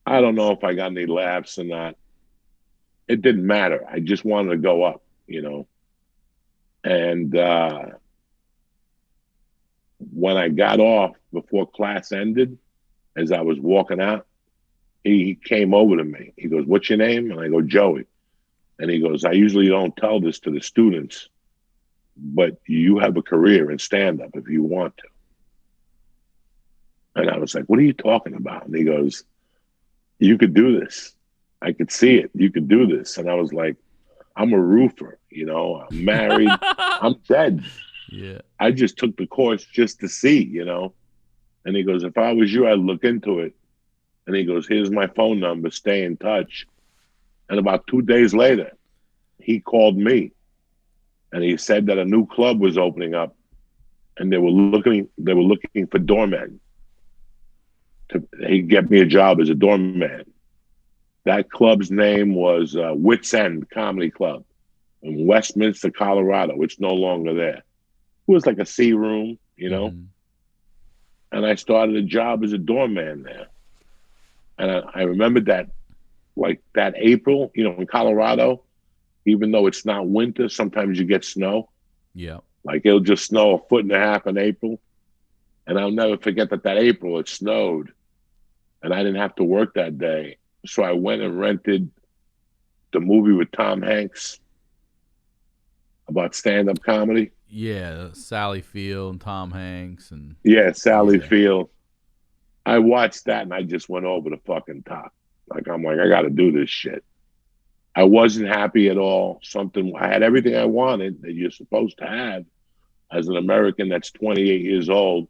I don't know if I got any laughs or not. It didn't matter. I just wanted to go up, And when I got off before class ended, as I was walking out, he came over to me. He goes, what's your name? And I go, Joey. And he goes, I usually don't tell this to the students, but you have a career in stand-up if you want to. And I was like, what are you talking about? And he goes, you could do this. I could see it. You could do this. And I was like, I'm a roofer, I'm married. I'm dead. Yeah. I just took the course just to see, And he goes, if I was you, I'd look into it. And he goes, here's my phone number. Stay in touch. And about 2 days later, he called me. And he said that a new club was opening up. And they were looking for doormen. he'd get me a job as a doorman. That club's name was Wits End Comedy Club in Westminster, Colorado. It's no longer there. It was like a C room, you know. Mm-hmm. And I started a job as a doorman there. And I remember that, like that April, you know, in Colorado, even though it's not winter, sometimes you get snow. Yeah. Like it'll just snow 1.5 feet in April. And I'll never forget that April it snowed and I didn't have to work that day. So I went and rented the movie with Tom Hanks about stand-up comedy. Yeah, Sally Field and Tom Hanks. And yeah, Sally Field. I watched that and I just went over the fucking top. Like, I'm like, I got to do this shit. I wasn't happy at all. I had everything I wanted that you're supposed to have as an American that's 28 years old.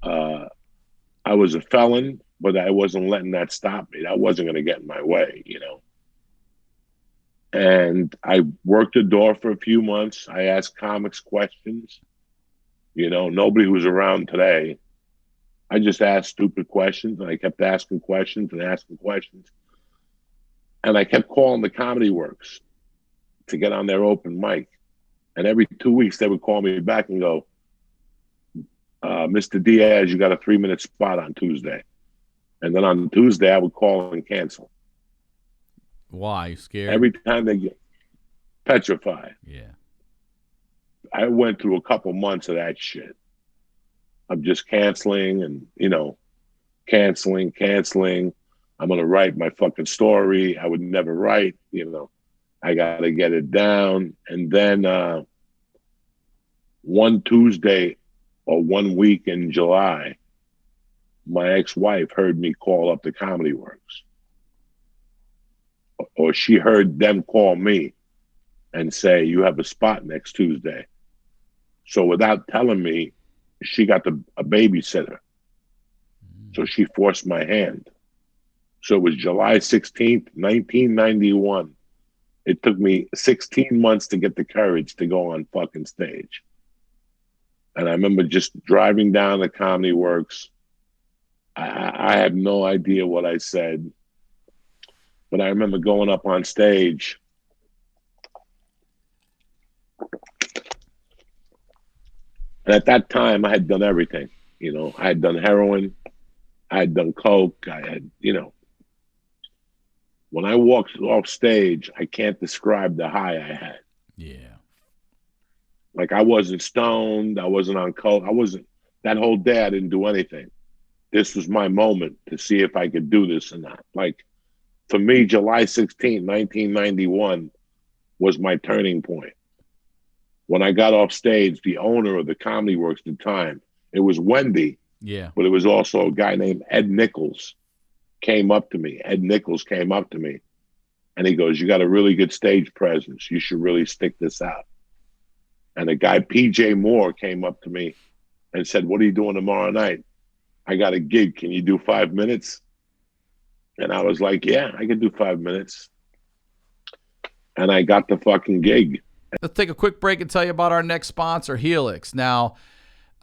I was a felon, but I wasn't letting that stop me. That wasn't going to get in my way, you know. And I worked the door for a few months. I asked comics questions. You know, nobody was around today. I just asked stupid questions, and I kept asking questions and asking questions. And I kept calling the Comedy Works to get on their open mic. And every 2 weeks, they would call me back and go, Mr. Diaz, you got a 3-minute spot on Tuesday. And then on Tuesday, I would call and cancel. Why? You scared? Every time they get petrified. Yeah. I went through a couple months of that shit. I'm just canceling and, you know, canceling. I'm going to write my fucking story. I would never write, you know. I got to get it down. And then one Tuesday or 1 week in July, my ex-wife heard me call up the Comedy Works. Or she heard them call me and say, you have a spot next Tuesday. So without telling me, she got a babysitter. So she forced my hand. So it was July 16th, 1991. It took me 16 months to get the courage to go on fucking stage. And I remember just driving down the Comedy Works. I have no idea what I said. But I remember going up on stage. And at that time, I had done everything. You know, I had done heroin. I had done coke. I had, you know. When I walked off stage, I can't describe the high I had. Yeah. Like, I wasn't stoned. I wasn't on coke. That whole day, I didn't do anything. This was my moment to see if I could do this or not. Like, for me, July 16, 1991 was my turning point. When I got off stage, the owner of the Comedy Works at the time, it was Wendy. Yeah. But it was also a guy named Ed Nichols came up to me. Ed Nichols came up to me and he goes, you got a really good stage presence. You should really stick this out. And a guy, PJ Moore, came up to me and said, what are you doing tomorrow night? I got a gig. Can you do 5 minutes? And I was like, yeah, I can do 5 minutes. And I got the fucking gig. Let's take a quick break and tell you about our next sponsor, Helix. Now,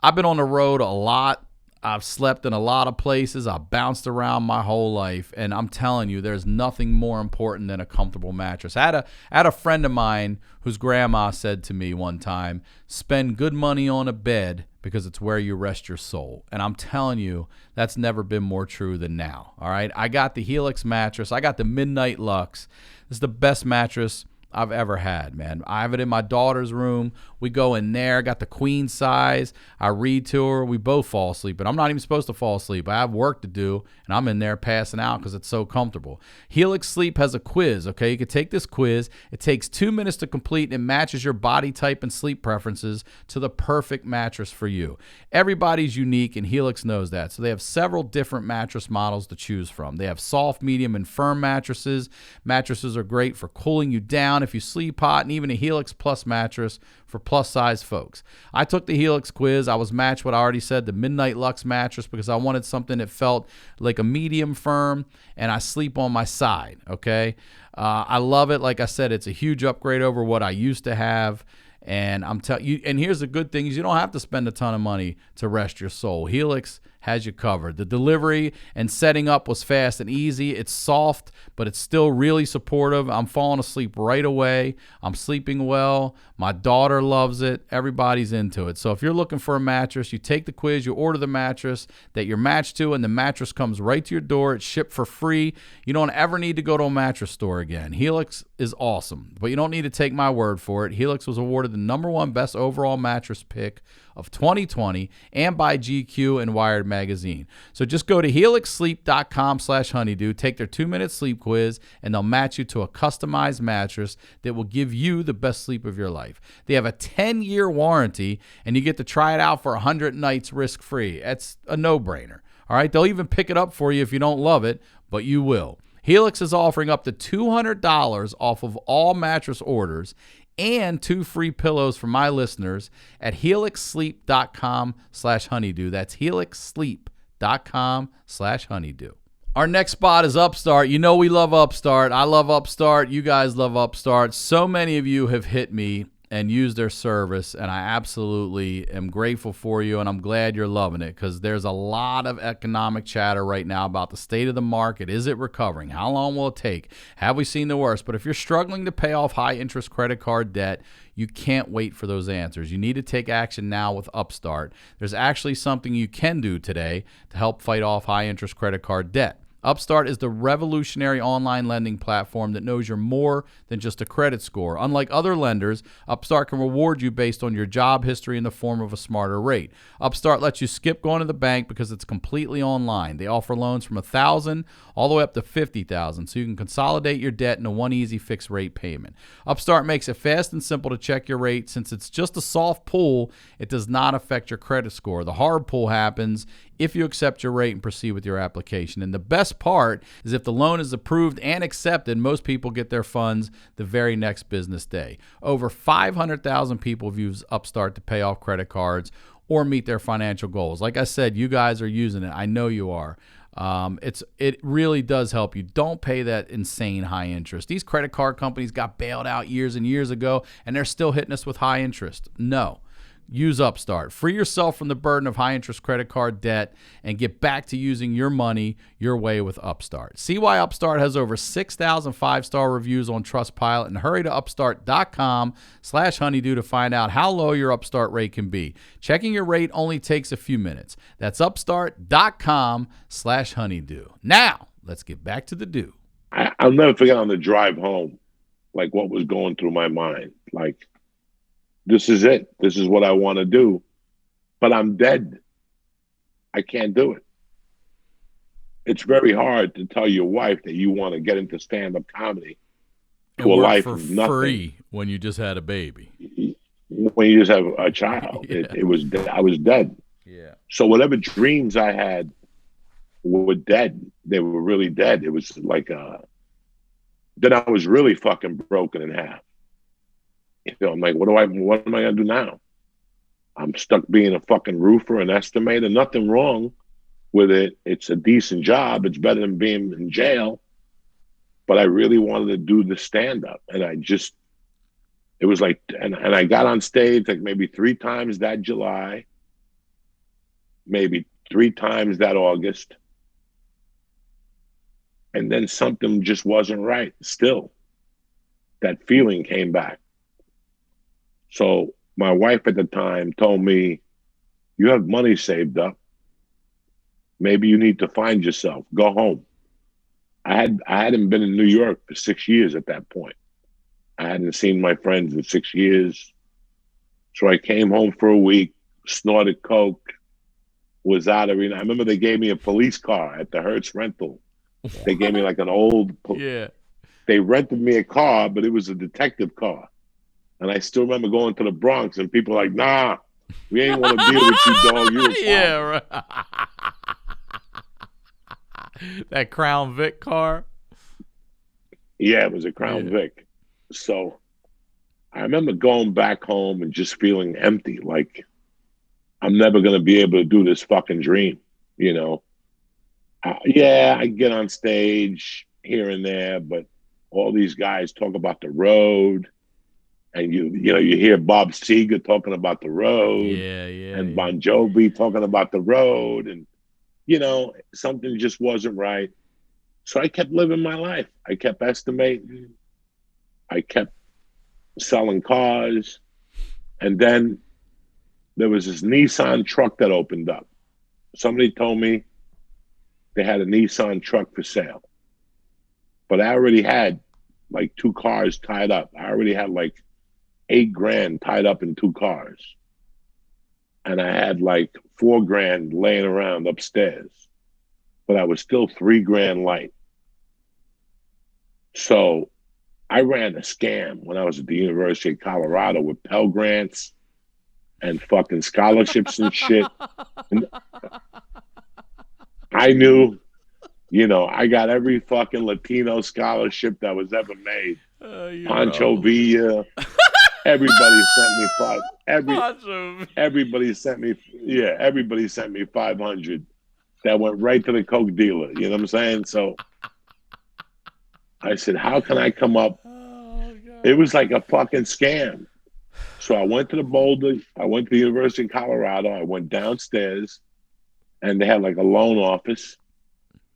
I've been on the road a lot. I've slept in a lot of places. I've bounced around my whole life. And I'm telling you, there's nothing more important than a comfortable mattress. I had a friend of mine whose grandma said to me one time, spend good money on a bed because it's where you rest your soul. And I'm telling you, that's never been more true than now. All right. I got the Helix mattress. I got the Midnight Lux. This is the best mattress I've ever had, man. I have it in my daughter's room. We go in there, got the queen size. I read to her. We both fall asleep, and I'm not even supposed to fall asleep. I have work to do, and I'm in there passing out because it's so comfortable. Helix Sleep has a quiz, okay? You can take this quiz. It takes 2 minutes to complete and matches your body type and sleep preferences to the perfect mattress for you. Everybody's unique, and Helix knows that. So they have several different mattress models to choose from. They have soft, medium, and firm mattresses. Mattresses are great for cooling you down if you sleep hot, and even a Helix Plus mattress for plus size folks. I took the Helix quiz. I was matched what I already said, the Midnight Lux mattress, because I wanted something that felt like a medium firm, and I sleep on my side, okay? I love it. Like I said, it's a huge upgrade over what I used to have. And I'm telling you, and here's the good thing is you don't have to spend a ton of money to rest your soul. Helix has you covered. The delivery and setting up was fast and easy. It's soft, but it's still really supportive. I'm falling asleep right away. I'm sleeping well. My daughter loves it. Everybody's into it. So if you're looking for a mattress, you take the quiz, you order the mattress that you're matched to, and the mattress comes right to your door. It's shipped for free. You don't ever need to go to a mattress store again. Helix is awesome, but you don't need to take my word for it. Helix was awarded the #1 best overall mattress pick of 2020 and by GQ and Wired magazine. So just go to helixsleep.com/honeydew, take their 2-minute sleep quiz, and they'll match you to a customized mattress that will give you the best sleep of your life. They have a 10-year warranty, and you get to try it out for 100 nights risk-free. That's a no-brainer. All right, they'll even pick it up for you if you don't love it, but you will. Helix is offering up to $200 off of all mattress orders and 2 free pillows for my listeners at helixsleep.com/honeydew. That's helixsleep.com/honeydew. Our next spot is Upstart. You know we love Upstart. I love Upstart. You guys love Upstart. So many of you have hit me and used their service, and I absolutely am grateful for you, and I'm glad you're loving it, because there's a lot of economic chatter right now about the state of the market. Is it recovering? How long will it take? Have we seen the worst? But if you're struggling to pay off high-interest credit card debt, you can't wait for those answers. You need to take action now with Upstart. There's actually something you can do today to help fight off high-interest credit card debt. Upstart is the revolutionary online lending platform that knows you're more than just a credit score. Unlike other lenders, Upstart can reward you based on your job history in the form of a smarter rate. Upstart lets you skip going to the bank because it's completely online. They offer loans from $1,000 all the way up to $50,000, so you can consolidate your debt into one easy fixed rate payment. Upstart makes it fast and simple to check your rate. Since it's just a soft pull, it does not affect your credit score. The hard pull happens if you accept your rate and proceed with your application. And the best part is if the loan is approved and accepted, most people get their funds the very next business day. Over 500,000 people have used Upstart to pay off credit cards or meet their financial goals. Like I said, you guys are using it. I know you are. It really does help you. Don't pay that insane high interest. These credit card companies got bailed out years and years ago, and they're still hitting us with high interest. No. Use Upstart. Free yourself from the burden of high-interest credit card debt and get back to using your money your way with Upstart. See why Upstart has over 6,000 5-star reviews on Trustpilot, and hurry to upstart.com/honeydew to find out how low your Upstart rate can be. Checking your rate only takes a few minutes. That's upstart.com/honeydew. Now, let's get back to the do. I'll never forget on the drive home, like what was going through my mind. Like, this is it. This is what I want to do. But I'm dead. I can't do it. It's very hard to tell your wife that you want to get into stand-up comedy to a life of nothing. Free when you just had a baby. When you just have a child. Yeah. I was dead. Yeah. So whatever dreams I had were dead. They were really dead. It was like then I was really fucking broken in half. You know, I'm like, what am I gonna do now? I'm stuck being a fucking roofer and estimator. Nothing wrong with it. It's a decent job. It's better than being in jail. But I really wanted to do the stand-up. And it was like, and I got on stage like maybe 3 times that July, maybe 3 times that August. And then something just wasn't right. Still, that feeling came back. So my wife at the time told me, you have money saved up. Maybe you need to find yourself. Go home. I hadn't been in New York for 6 years at that point. I hadn't seen my friends in 6 years. So I came home for a week, snorted coke, was out of it. I remember they gave me a police car at the Hertz rental. They gave me like an old, yeah. They rented me a car, but it was a detective car. And I still remember going to the Bronx and people were like, nah, we ain't want to deal with you, dog. You yeah, right. That Crown Vic car? Yeah, it was a Crown Vic. So I remember going back home and just feeling empty. Like, I'm never going to be able to do this fucking dream, you know? Yeah, I get on stage here and there, but all these guys talk about the road. And you hear Bob Seger talking about the road, and Bon Jovi talking about the road, and something just wasn't right. So I kept living my life. I kept estimating. I kept selling cars. And then there was this Nissan truck that opened up. Somebody told me they had a Nissan truck for sale. But I already had like 2 cars tied up. I already had like $8,000 tied up in 2 cars. And I had like $4,000 laying around upstairs. But I was still $3,000 light. So I ran a scam when I was at the University of Colorado with Pell Grants and fucking scholarships and shit. And I knew, I got every fucking Latino scholarship that was ever made. Pancho Villa. Everybody sent me everybody sent me 500 that went right to the Coke dealer. You know what I'm saying? So I said, how can I come up? It was like a fucking scam. So I went to the Boulder. I went to the University of Colorado. I went downstairs, and they had like a loan office.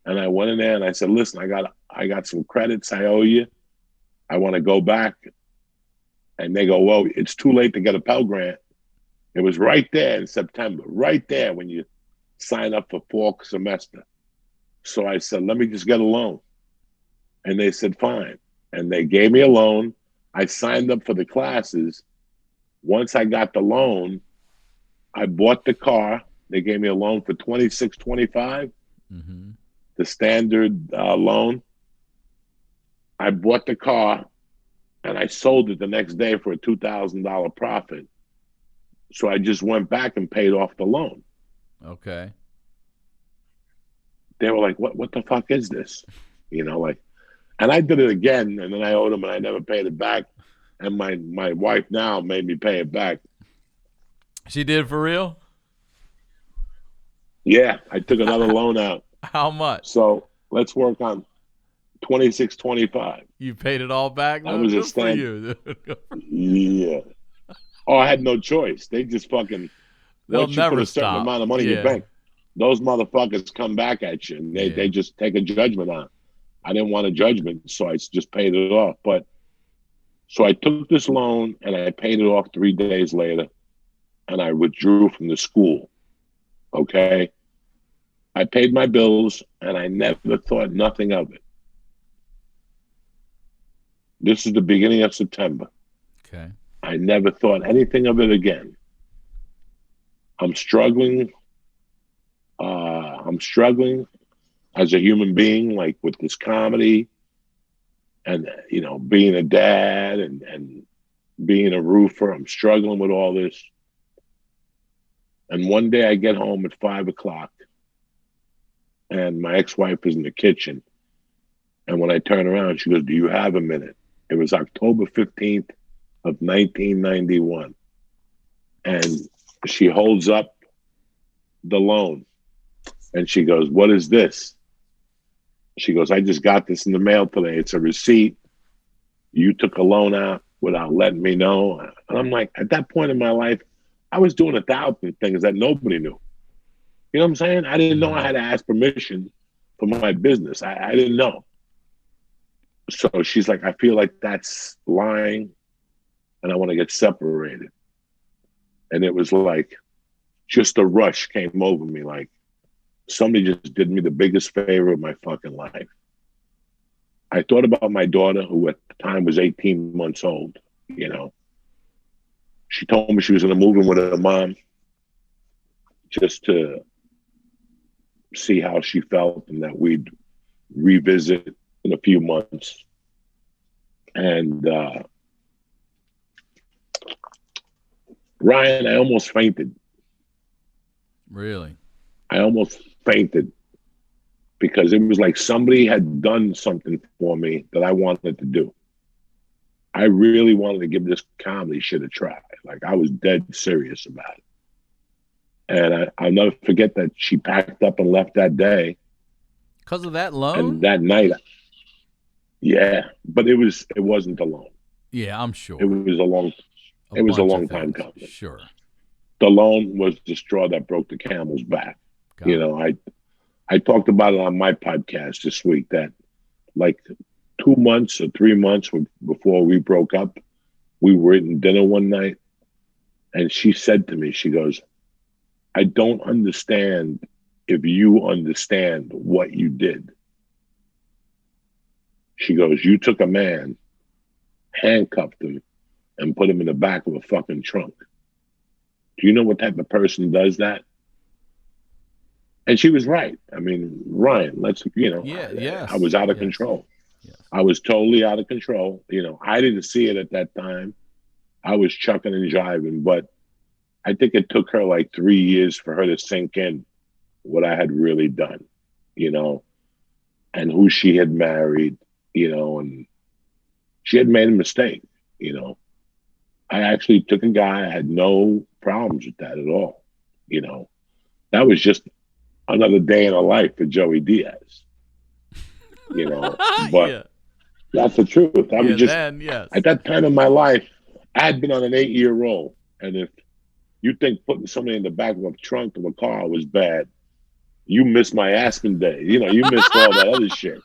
And I went in there and I said, listen, I got some credits I owe you. I want to go back. And they go, well, it's too late to get a Pell Grant. It was right there in September, right there when you sign up for fall semester. So I said, let me just get a loan. And they said, fine. And they gave me a loan. I signed up for the classes. Once I got the loan, I bought the car. They gave me a loan for $26.25, the standard loan. I bought the car and I sold it the next day for a $2,000 profit. So I just went back and paid off the loan. Okay. They were like, what the fuck is this? And I did it again, and then I owed them, and I never paid it back. And my wife now made me pay it back. She did for real? Yeah, I took another loan out. How much? So let's work on $26.25. You paid it all back? I was Good for you. Yeah. Oh, I had no choice. They just fucking They'll once you never put a certain stop. amount of money in your bank, those motherfuckers come back at you, and they just take a judgment on it. I didn't want a judgment, so I just paid it off. But so I took this loan and I paid it off 3 days later, and I withdrew from the school. Okay. I paid my bills and I never thought nothing of it. This is the beginning of September. Okay. I never thought anything of it again. I'm struggling. As a human being, like with this comedy and, being a dad and being a roofer. I'm struggling with all this. And one day I get home at 5:00 and my ex-wife is in the kitchen. And when I turn around, she goes, do you have a minute? It was October 15th of 1991. And she holds up the loan and she goes, what is this? She goes, I just got this in the mail today. It's a receipt. You took a loan out without letting me know. And I'm like, at that point in my life, I was doing 1,000 things that nobody knew. You know what I'm saying? I didn't know I had to ask permission for my business. I didn't know. So she's like, I feel like that's lying and I want to get separated. And it was like, just a rush came over me. Like, somebody just did me the biggest favor of my fucking life. I thought about my daughter, who at the time was 18 months old. She told me she was going to move in with her mom just to see how she felt and that we'd revisit in a few months. And Ryan, I almost fainted. Really? I almost fainted because it was like somebody had done something for me that I wanted to do. I really wanted to give this comedy shit a try. Like, I was dead serious about it. And I'll never forget that she packed up and left that day. Because of that loan? And that night, yeah, but it wasn't a loan. Yeah, I'm sure. It was a long time coming. Sure. The loan was the straw that broke the camel's back. Got it. I talked about it on my podcast this week that like 2 months or 3 months before we broke up, we were eating dinner one night, and she said to me, she goes, I don't understand if you understand what you did. She goes, you took a man, handcuffed him, and put him in the back of a fucking trunk. Do you know what type of person does that? And she was right. I mean, Ryan, I was out of control. Yes. I was totally out of control. I didn't see it at that time. I was chucking and jiving, but I think it took her like 3 years for her to sink in what I had really done, and who she had married, and she had made a mistake, I actually took a guy. I had no problems with that at all. That was just another day in a life for Joey Diaz, but Yeah. That's the truth. I was just, yes. at that time in my life, I had been on an 8-year roll. And if you think putting somebody in the back of a trunk of a car was bad, you missed my Aspen day. You missed all that other shit,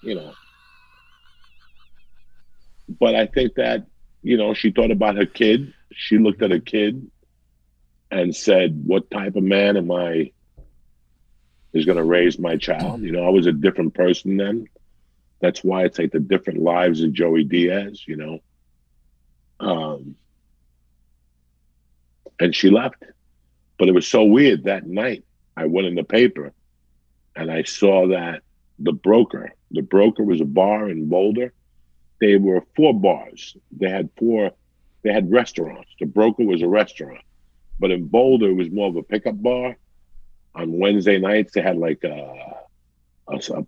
But I think that, she thought about her kid. She looked at her kid and said, what type of man is going to raise my child? I was a different person then. That's why it's like the different lives of Joey Diaz, and she left. But it was so weird. That night, I went in the paper and I saw that the broker was a bar in Boulder. They were 4 bars. They had restaurants. The broker was a restaurant. But in Boulder, it was more of a pickup bar. On Wednesday nights, they had like a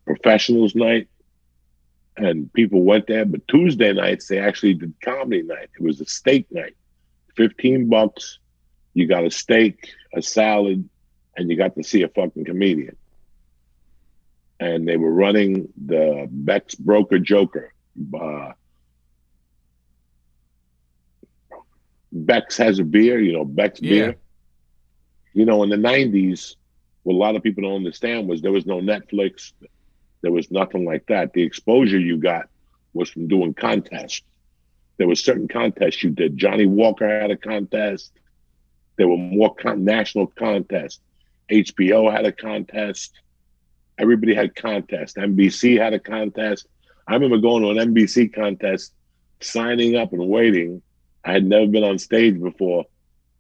professionals night, and people went there. But Tuesday nights, they actually did comedy night. It was a steak night. $15. You got a steak, a salad, and you got to see a fucking comedian. And they were running the Beck's Broker Joker. Beck's has a beer, Beck's beer. In the 90s, what a lot of people don't understand was there was no Netflix. There was nothing like that. The exposure you got was from doing contests. There were certain contests you did. Johnny Walker had a contest. There were more national contests. HBO had a contest. Everybody had contests. NBC had a contest. I remember going to an NBC contest, signing up and waiting. I had never been on stage before.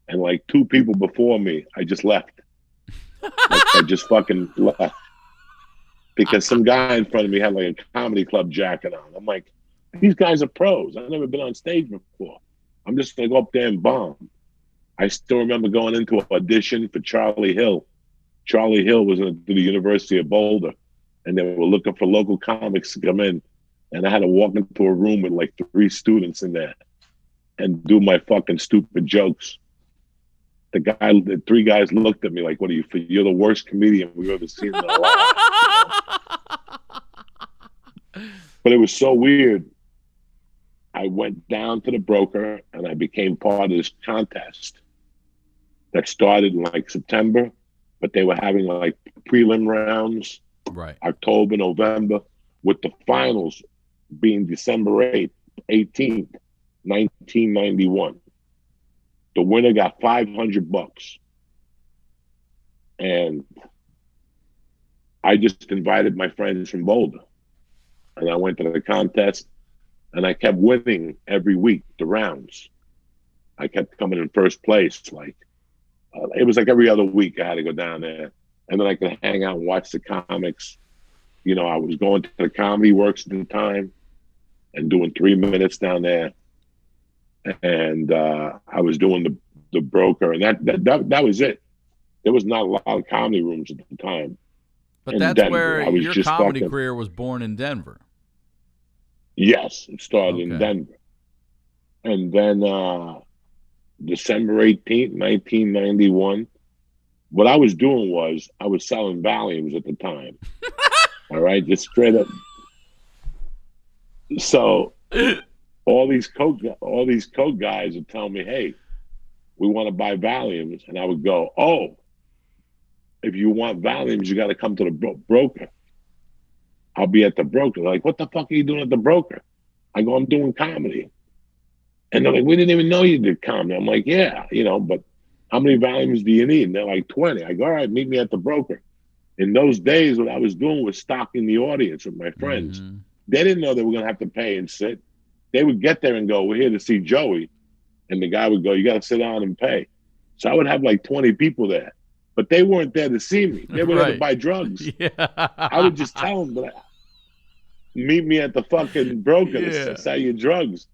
And like 2 people before me, I just left. I just fucking left. Because some guy in front of me had like a comedy club jacket on. I'm like, these guys are pros. I've never been on stage before. I'm just going to go up there and bomb. I still remember going into an audition for Charlie Hill. Charlie Hill was at the University of Boulder, and they were looking for local comics to come in. And I had to walk into a room with like 3 students in there and do my fucking stupid jokes. The 3 guys looked at me like, what are you, you're the worst comedian we've ever seen in our lives. But it was so weird. I went down to the broker and I became part of this contest that started in like September, but they were having like prelim rounds, right, October, November, with the finals being December 18th, 1991. The winner got $500. And I just invited my friends from Boulder. And I went to the contest and I kept winning every week, the rounds. I kept coming in first place. It was like every other week I had to go down there. And then I could hang out and watch the comics. I was going to the Comedy Works at the time and doing 3 minutes down there. And I was doing the broker, and that was it. There was not a lot of comedy rooms at the time. But that's Denver. Where your comedy career was born, in Denver. Yes, it started in Denver. And then December 18th, 1991, what I was doing was I was selling Valiums at the time. All right, just straight up. So all these coke guys would tell me, hey, we want to buy Valiums. And I would go, oh, if you want Valiums, you got to come to the broker. I'll be at the broker. They're like, what the fuck are you doing at the broker? I go, I'm doing comedy. And they're like, we didn't even know you did comedy. I'm like, yeah, but how many Valiums do you need? And they're like, 20. I go, all right, meet me at the broker. In those days, what I was doing was stocking the audience with my friends. Mm-hmm. They didn't know they were going to have to pay and sit. They would get there and go, we're here to see Joey. And the guy would go, you got to sit down and pay. So I would have like 20 people there. But they weren't there to see me. They were there to buy drugs. Yeah. I would just tell them, meet me at the fucking broker to sell you drugs.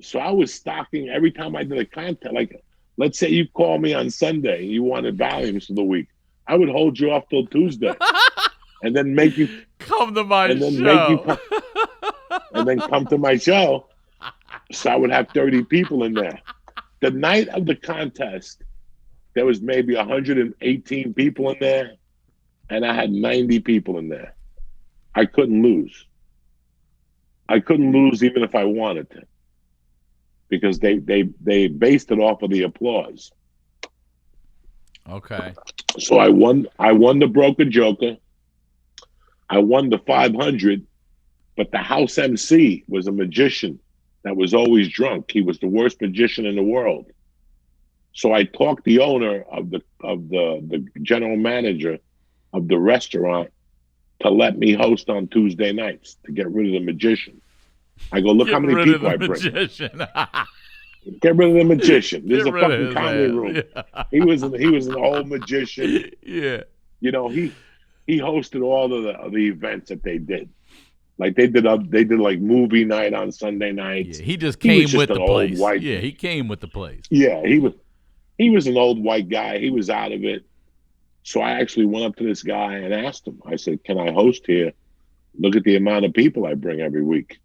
So I was stocking every time I did a contest. Like, let's say you call me on Sunday and you wanted Valiums for the week. I would hold you off till Tuesday and then make you come to my and then show. And then come to my show. So I would have 30 people in there. The night of the contest, there was maybe 118 people in there, and I had 90 people in there. I couldn't lose. I couldn't lose even if I wanted to, because they based it off of the applause. Okay. So I won the Broker Joker. I won the 500, but the house MC was a magician that was always drunk. He was the worst magician in the world. So I talked the owner of the general manager of the restaurant to let me host on Tuesday nights to get rid of the magician. I go, look how many people I bring. Get rid of the magician. There's a fucking comedy room. Yeah. He was an old magician. Yeah. He hosted all of the events that they did. Like they did like movie night on Sunday nights. Yeah, he just came with the place. White, yeah, he came with the place. Yeah, he was an old white guy. He was out of it. So I actually went up to this guy and asked him. I said, "Can I host here? Look at the amount of people I bring every week.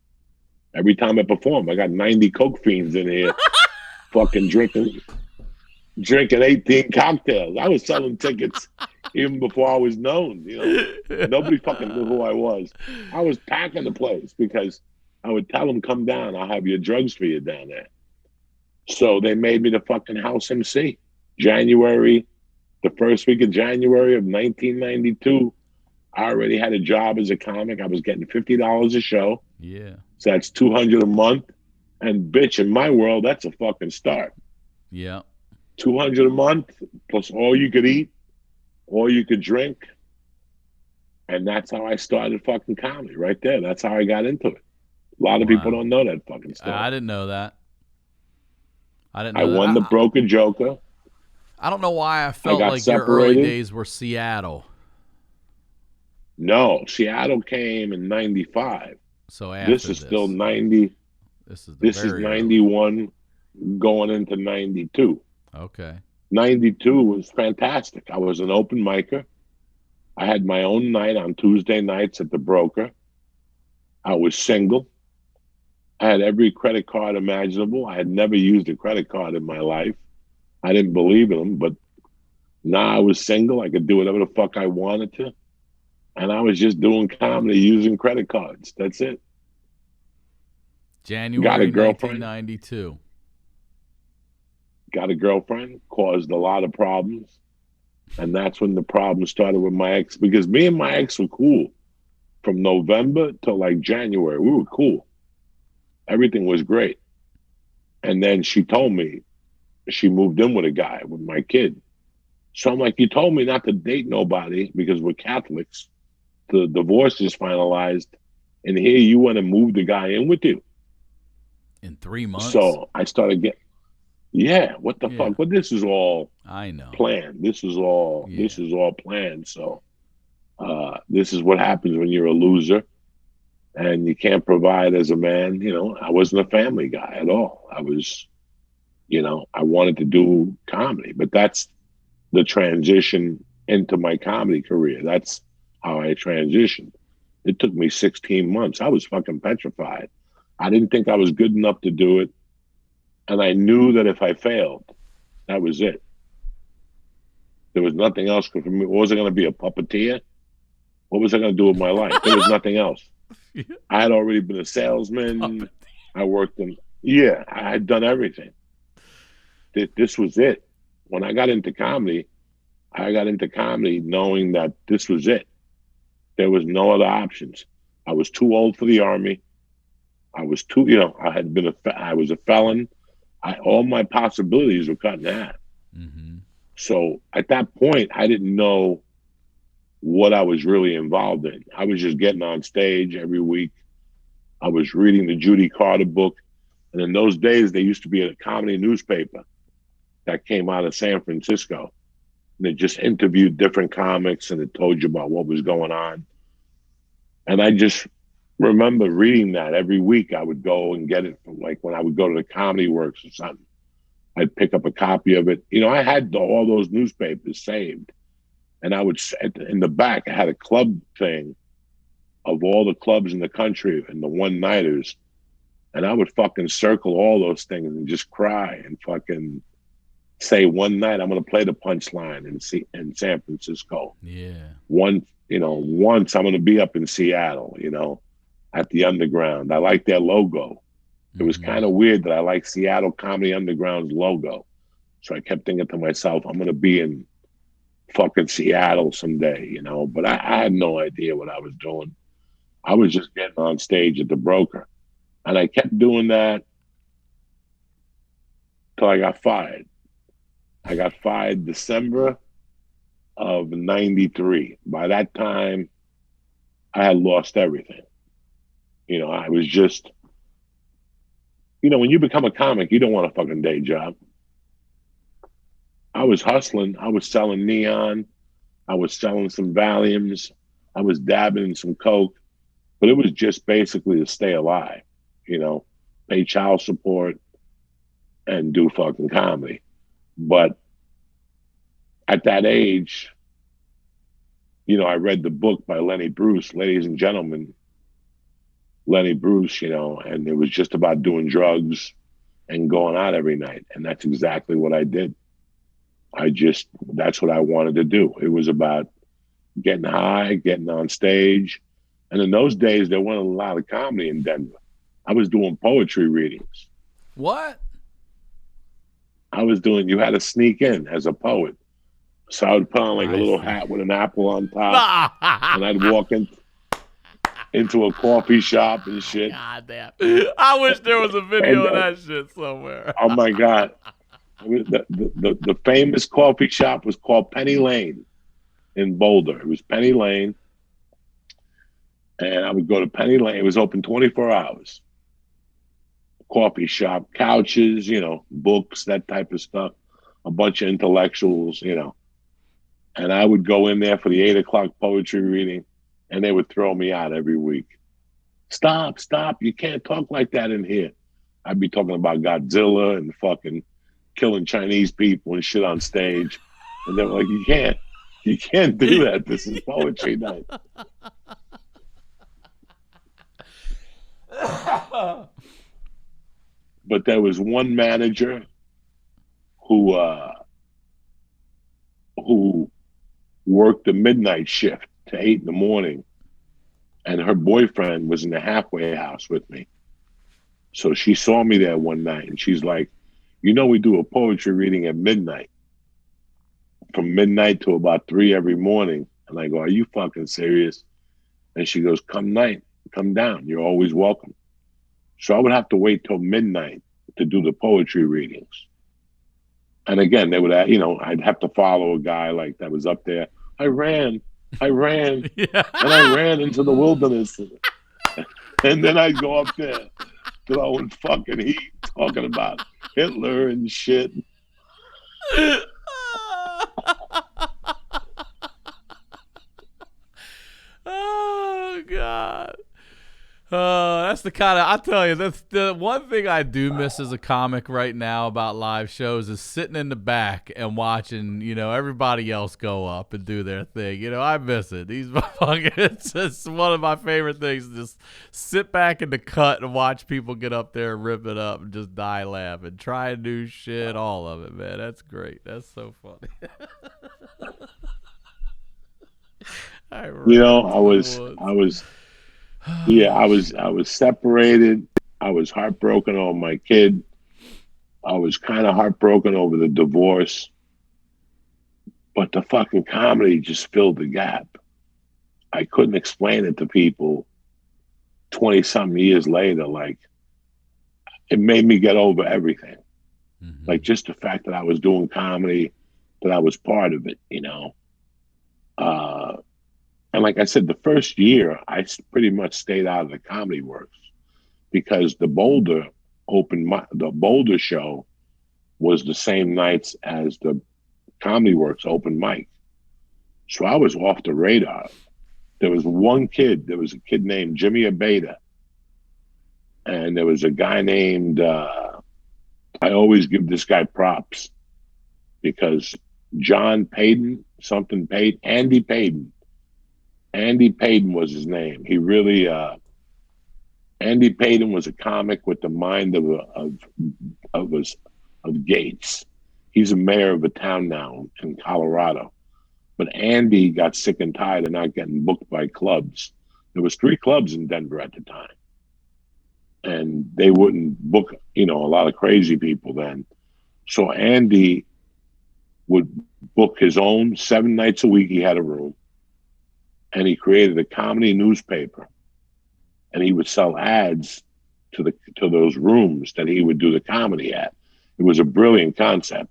Every time I perform, I got 90 coke fiends in here, fucking drinking 18 cocktails. I was selling tickets even before I was known. Nobody fucking knew who I was. I was packing the place because I would tell them, come down. I'll have your drugs for you down there. So they made me the fucking house MC. The first week of January of 1992, I already had a job as a comic. I was getting $50 a show. Yeah. So that's $200 a month. And bitch, in my world, that's a fucking start. Yeah. $200 a month plus all you could eat, all you could drink. And that's how I started fucking comedy right there. That's how I got into it. A lot of people don't know that fucking stuff. I didn't know that. I won the Broker Joker. I don't know why I felt like separated. Your early days were Seattle. No, Seattle came in 95. So after this is still 90. This is 91 going into 92. Okay. 92 was fantastic. I was an open micer. I had my own night on Tuesday nights at the Broker. I was single. I had every credit card imaginable. I had never used a credit card in my life. I didn't believe in them, but now I was single. I could do whatever the fuck I wanted to. And I was just doing comedy using credit cards. That's it. January 1992. Got a girlfriend, caused a lot of problems. And that's when the problem started with my ex, because me and my ex were cool from November till like January. We were cool. Everything was great. And then she told me she moved in with a guy, with my kid. So I'm like, you told me not to date nobody because we're Catholics. The divorce is finalized. And here you want to move the guy in with you. In 3 months? So I started getting, what the fuck? But this is all I know. Planned. This is all planned. So this is what happens when you're a loser and you can't provide as a man. I wasn't a family guy at all. I was, I wanted to do comedy, but that's the transition into my comedy career. That's how I transitioned. It took me 16 months. I was fucking petrified. I didn't think I was good enough to do it. And I knew that if I failed, that was it. There was nothing else for me. Was I going to be a puppeteer? What was I going to do with my life? There was nothing else. I had already been a salesman. I worked I had done everything. This was it. When I got into comedy, I got into comedy knowing that this was it. There was no other options. I was too old for the Army. I was too, I was a felon. All my possibilities were cut in half. Mm-hmm. So at that point, I didn't know what I was really involved in. I was just getting on stage every week. I was reading the Judy Carter book. And in those days, there used to be a comedy newspaper that came out of San Francisco. And it just interviewed different comics and it told you about what was going on. And I just remember reading that every week. I would go and get it from, like, when I would go to the Comedy Works or something. I'd pick up a copy of it. I had all those newspapers saved. And I would, in the back, I had a club thing of all the clubs in the country and the one-nighters. And I would fucking circle all those things and just cry and fucking say, one night I'm going to play the Punchline in San Francisco. Yeah. Once I'm going to be up in Seattle, at the Underground. I like their logo. It was kind of weird that I like Seattle Comedy Underground's logo. So I kept thinking to myself, I'm going to be in fucking Seattle someday, but I had no idea what I was doing. I was just getting on stage at the Broker. And I kept doing that till I got fired. I got fired December of 93. By that time, I had lost everything. I was just, when you become a comic, you don't want a fucking day job. I was hustling. I was selling neon. I was selling some Valiums. I was dabbing in some coke. But it was just basically to stay alive, pay child support and do fucking comedy. But at that age, I read the book by Lenny Bruce, Ladies and Gentlemen, Lenny Bruce, and it was just about doing drugs and going out every night. And that's exactly what I did. That's what I wanted to do. It was about getting high, getting on stage. And in those days, there wasn't a lot of comedy in Denver. I was doing poetry readings. What? You had to sneak in as a poet. So I would put on a little hat with an apple on top. And I'd walk into a coffee shop and shit. God damn. I wish there was a video of that shit somewhere. Oh my God. The famous coffee shop was called Penny Lane in Boulder. It was Penny Lane. And I would go to Penny Lane. It was open 24 hours. Coffee shop, couches, books, that type of stuff. A bunch of intellectuals, And I would go in there for the 8 o'clock poetry reading, and they would throw me out every week. Stop. You can't talk like that in here. I'd be talking about Godzilla and fucking killing Chinese people and shit on stage. And they were like, you can't do that. This is poetry night. But there was one manager who worked the midnight shift to 8 a.m, and her boyfriend was in the halfway house with me. So she saw me there one night, and she's like, we do a poetry reading at midnight, from midnight to about 3 every morning. And I go, are you fucking serious? And she goes, come down. You're always welcome. So I would have to wait till midnight to do the poetry readings. And again, they would, I'd have to follow a guy like that was up there. I ran, Yeah. and I ran into the wilderness. And then I'd go up there throwing fucking heat, talking about Hitler and shit. Oh, God. That's the kind of, I tell you, that's the one thing I do miss as a comic right now about live shows is sitting in the back and watching, everybody else go up and do their thing. I miss it. These motherfuckers, it's just one of my favorite things, just sit back in the cut and watch people get up there and rip it up and just die laughing, try new shit, all of it, man. That's great. That's so funny. I was separated. I was heartbroken over my kid. I was kind of heartbroken over the divorce. But the fucking comedy just filled the gap. I couldn't explain it to people 20-something years later. Like, it made me get over everything. Mm-hmm. Like, just the fact that I was doing comedy, that I was part of it, And like I said, the first year, I pretty much stayed out of the comedy works because the Boulder show was the same nights as the Comedy Works open mic. So I was off the radar. There was a kid named Jimmy Abeda. And there was a guy named, I always give this guy props because John Payton, Andy Payton. Andy Payton was his name. He really, Andy Payton was a comic with the mind of Gates. He's a mayor of a town now in Colorado. But Andy got sick and tired of not getting booked by clubs. There was 3 clubs in Denver at the time. And they wouldn't book, a lot of crazy people then. So Andy would book his own 7 nights a week. He had a room. And he created a comedy newspaper. And he would sell ads to those rooms that he would do the comedy at. It was a brilliant concept.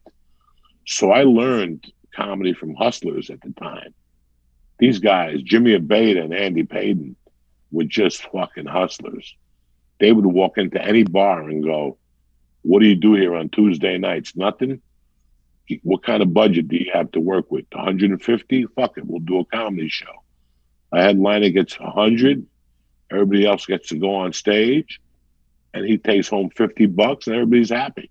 So I learned comedy from hustlers at the time. These guys, Jimmy Abeda and Andy Payton, were just fucking hustlers. They would walk into any bar and go, "What do you do here on Tuesday nights? Nothing? What kind of budget do you have to work with? 150? Fuck it, we'll do a comedy show." A headliner gets 100. Everybody else gets to go on stage, and he takes home $50, and everybody's happy.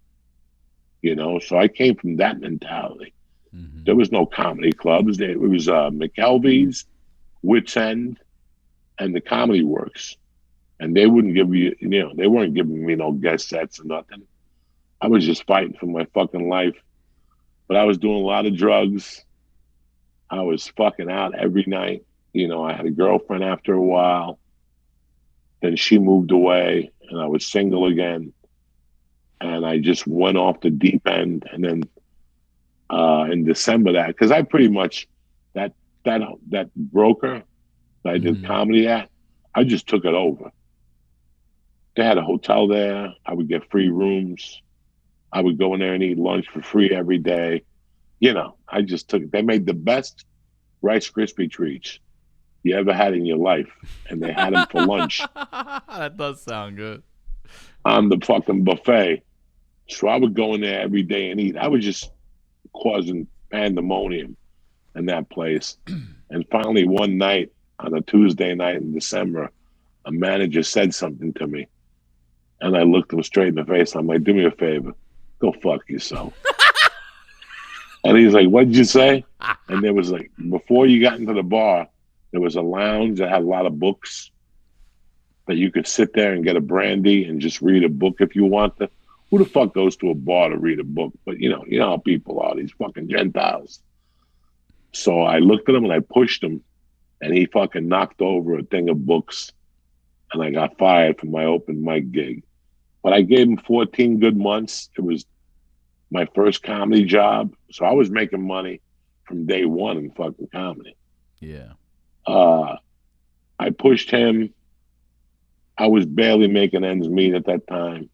So I came from that mentality. Mm-hmm. There was no comedy clubs. It was McKelvey's, Wits End, and the Comedy Works. And they wouldn't give you, they weren't giving me no guest sets or nothing. I was just fighting for my fucking life. But I was doing a lot of drugs. I was fucking out every night. I had a girlfriend after a while. Then she moved away and I was single again. And I just went off the deep end. And then in December because I pretty much, that broker that I did comedy at, I just took it over. They had a hotel there. I would get free rooms. I would go in there and eat lunch for free every day. I just took it. They made the best Rice Krispie treats you ever had in your life. And they had them for lunch. That does sound good. On the fucking buffet. So I would go in there every day and eat. I was just causing pandemonium in that place. And finally one night, on a Tuesday night in December, a manager said something to me. And I looked him straight in the face. I'm like, "Do me a favor. Go fuck yourself." And he's like, "What'd you say?" And there was like, before you got into the bar, there was a lounge that had a lot of books that you could sit there and get a brandy and just read a book if you want to. Who the fuck goes to a bar to read a book? But you know how people are, these fucking Gentiles. So I looked at him and I pushed him and he fucking knocked over a thing of books and I got fired from my open mic gig. But I gave him 14 good months. It was my first comedy job. So I was making money from day one in fucking comedy. Yeah. I pushed him. I was barely making ends meet at that time.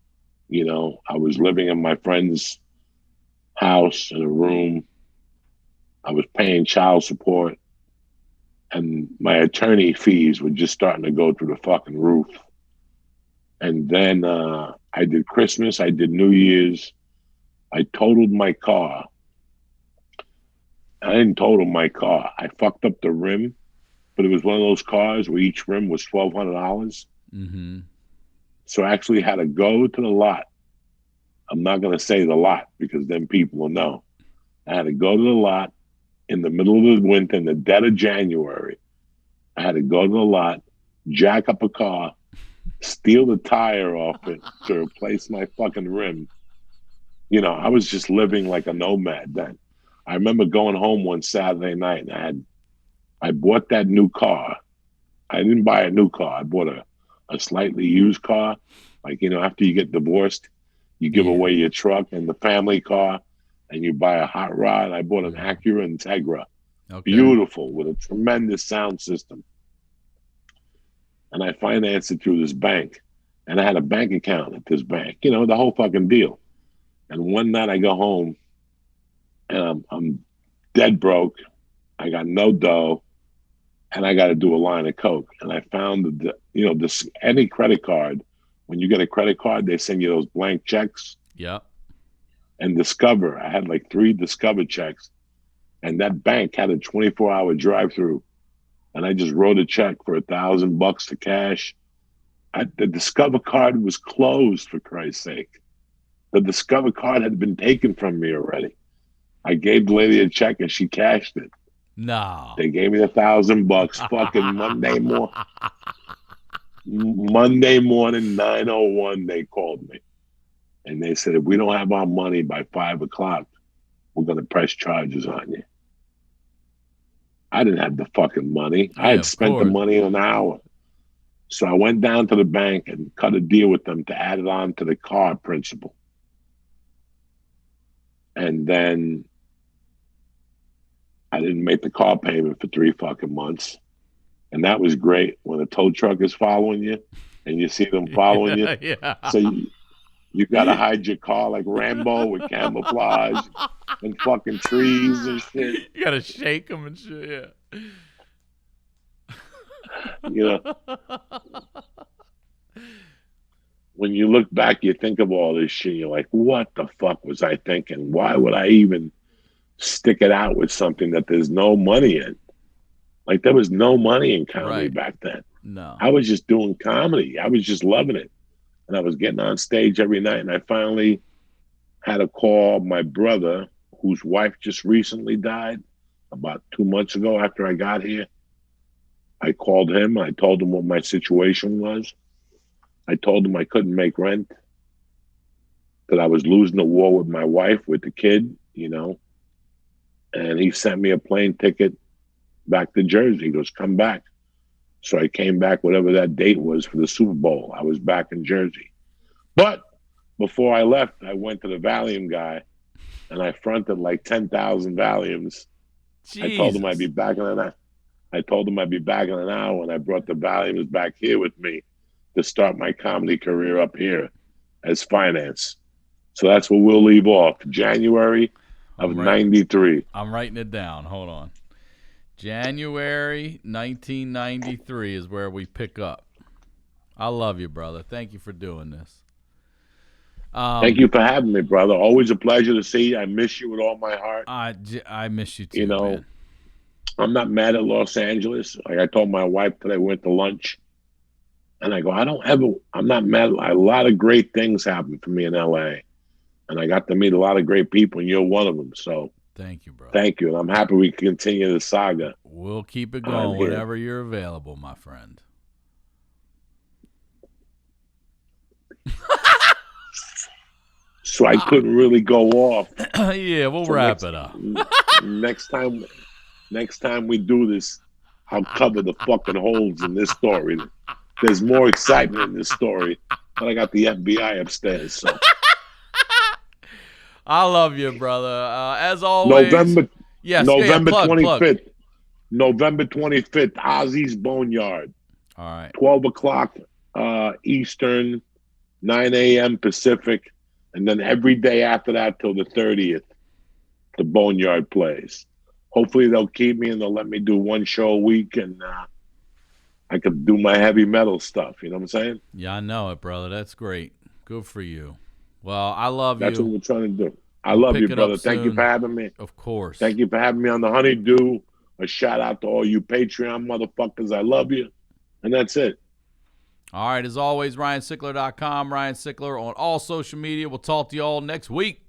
I was living in my friend's house in a room. I was paying child support. And my attorney fees were just starting to go through the fucking roof. And then I did Christmas, I did New Year's. I totaled my car. I didn't total my car. I fucked up the rim, but it was one of those cars where each rim was $1,200. Mm-hmm. So I actually had to go to the lot. I'm not going to say the lot because then people will know. I had to go to the lot in the middle of the winter, in the dead of January. I had to go to the lot, jack up a car, steal the tire off it to replace my fucking rim. I was just living like a nomad then. I remember going home one Saturday night and I bought that new car. I didn't buy a new car. I bought a slightly used car. Like, after you get divorced, you give away your truck and the family car and you buy a hot rod. I bought an Acura Integra. Okay. Beautiful, with a tremendous sound system. And I financed it through this bank. And I had a bank account at this bank, you know, the whole fucking deal. And one night I go home and I'm dead broke. I got no dough and I got to do a line of coke. And I found that, you know, any credit card, when you get a credit card, they send you those blank checks. Yeah. And Discover, I had like 3 Discover checks. And that bank had a 24-hour drive-through. And I just wrote a check for $1,000 to cash. The Discover card was closed, for Christ's sake. The Discover card had been taken from me already. I gave the lady a check and she cashed it. No. They gave me $1,000. Fucking Monday morning, 9:01, they called me. And they said, if we don't have our money by 5 o'clock, we're going to press charges on you. I didn't have the fucking money. I had spent the money in an hour. So I went down to the bank and cut a deal with them to add it on to the car principal. And then I didn't make the car payment for 3 fucking months. And that was great when a tow truck is following you and you see them following you. Yeah. So you got to hide your car like Rambo with camouflage and fucking trees and shit. You got to shake them and shit, yeah. You know, when you look back, you think of all this shit. You're like, what the fuck was I thinking? Why would I even stick it out with something that there's no money in? Like, there was no money in comedy back then. No. I was just doing comedy. I was just loving it. And I was getting on stage every night. And I finally had to call my brother, whose wife just recently died about 2 months ago after I got here. I called him. I told him what my situation was. I told him I couldn't make rent, that I was losing the war with my wife, with the kid, you know. And he sent me a plane ticket back to Jersey. He goes, come back. So I came back, whatever that date was for the Super Bowl. I was back in Jersey. But before I left, I went to the Valium guy and I fronted like 10,000 Valiums. Jesus. I told him I'd be back in an hour. And I brought the Valiums back here with me to start my comedy career up here as finance. So that's where we'll leave off. January of 93. I'm writing it down. Hold on. January 1993 is where we pick up. I love you, brother. Thank you for doing this. Thank you for having me, brother. Always a pleasure to see you. I miss you with all my heart. I miss you too, you know, man. I'm not mad at Los Angeles. Like I told my wife today, we went to lunch. And I go, I'm not mad. A lot of great things happened for me in LA. And I got to meet a lot of great people, and you're one of them. So thank you, bro. Thank you. And I'm happy we can continue the saga. We'll keep it going whenever you're available, my friend. So I couldn't really go off. Yeah, we'll wrap it up. Next time we do this, I'll cover the fucking holes in this story. There's more excitement in this story, but I got the FBI upstairs. So I love you, brother. As always, November 25th. Plug. November 25th, Ozzy's Boneyard. All right. 12 o'clock Eastern, 9 a.m. Pacific, and then every day after that till the 30th, the Boneyard plays. Hopefully they'll keep me and they'll let me do one show a week, and I could do my heavy metal stuff. You know what I'm saying? Yeah, I know it, brother. That's great. Good for you. Well, I love you. That's what we're trying to do. I love you, brother. Thank you for having me. Of course. Thank you for having me on the HoneyDew. A shout out to all you Patreon motherfuckers. I love you. And that's it. All right. As always, RyanSickler.com. Ryan Sickler on all social media. We'll talk to you all next week.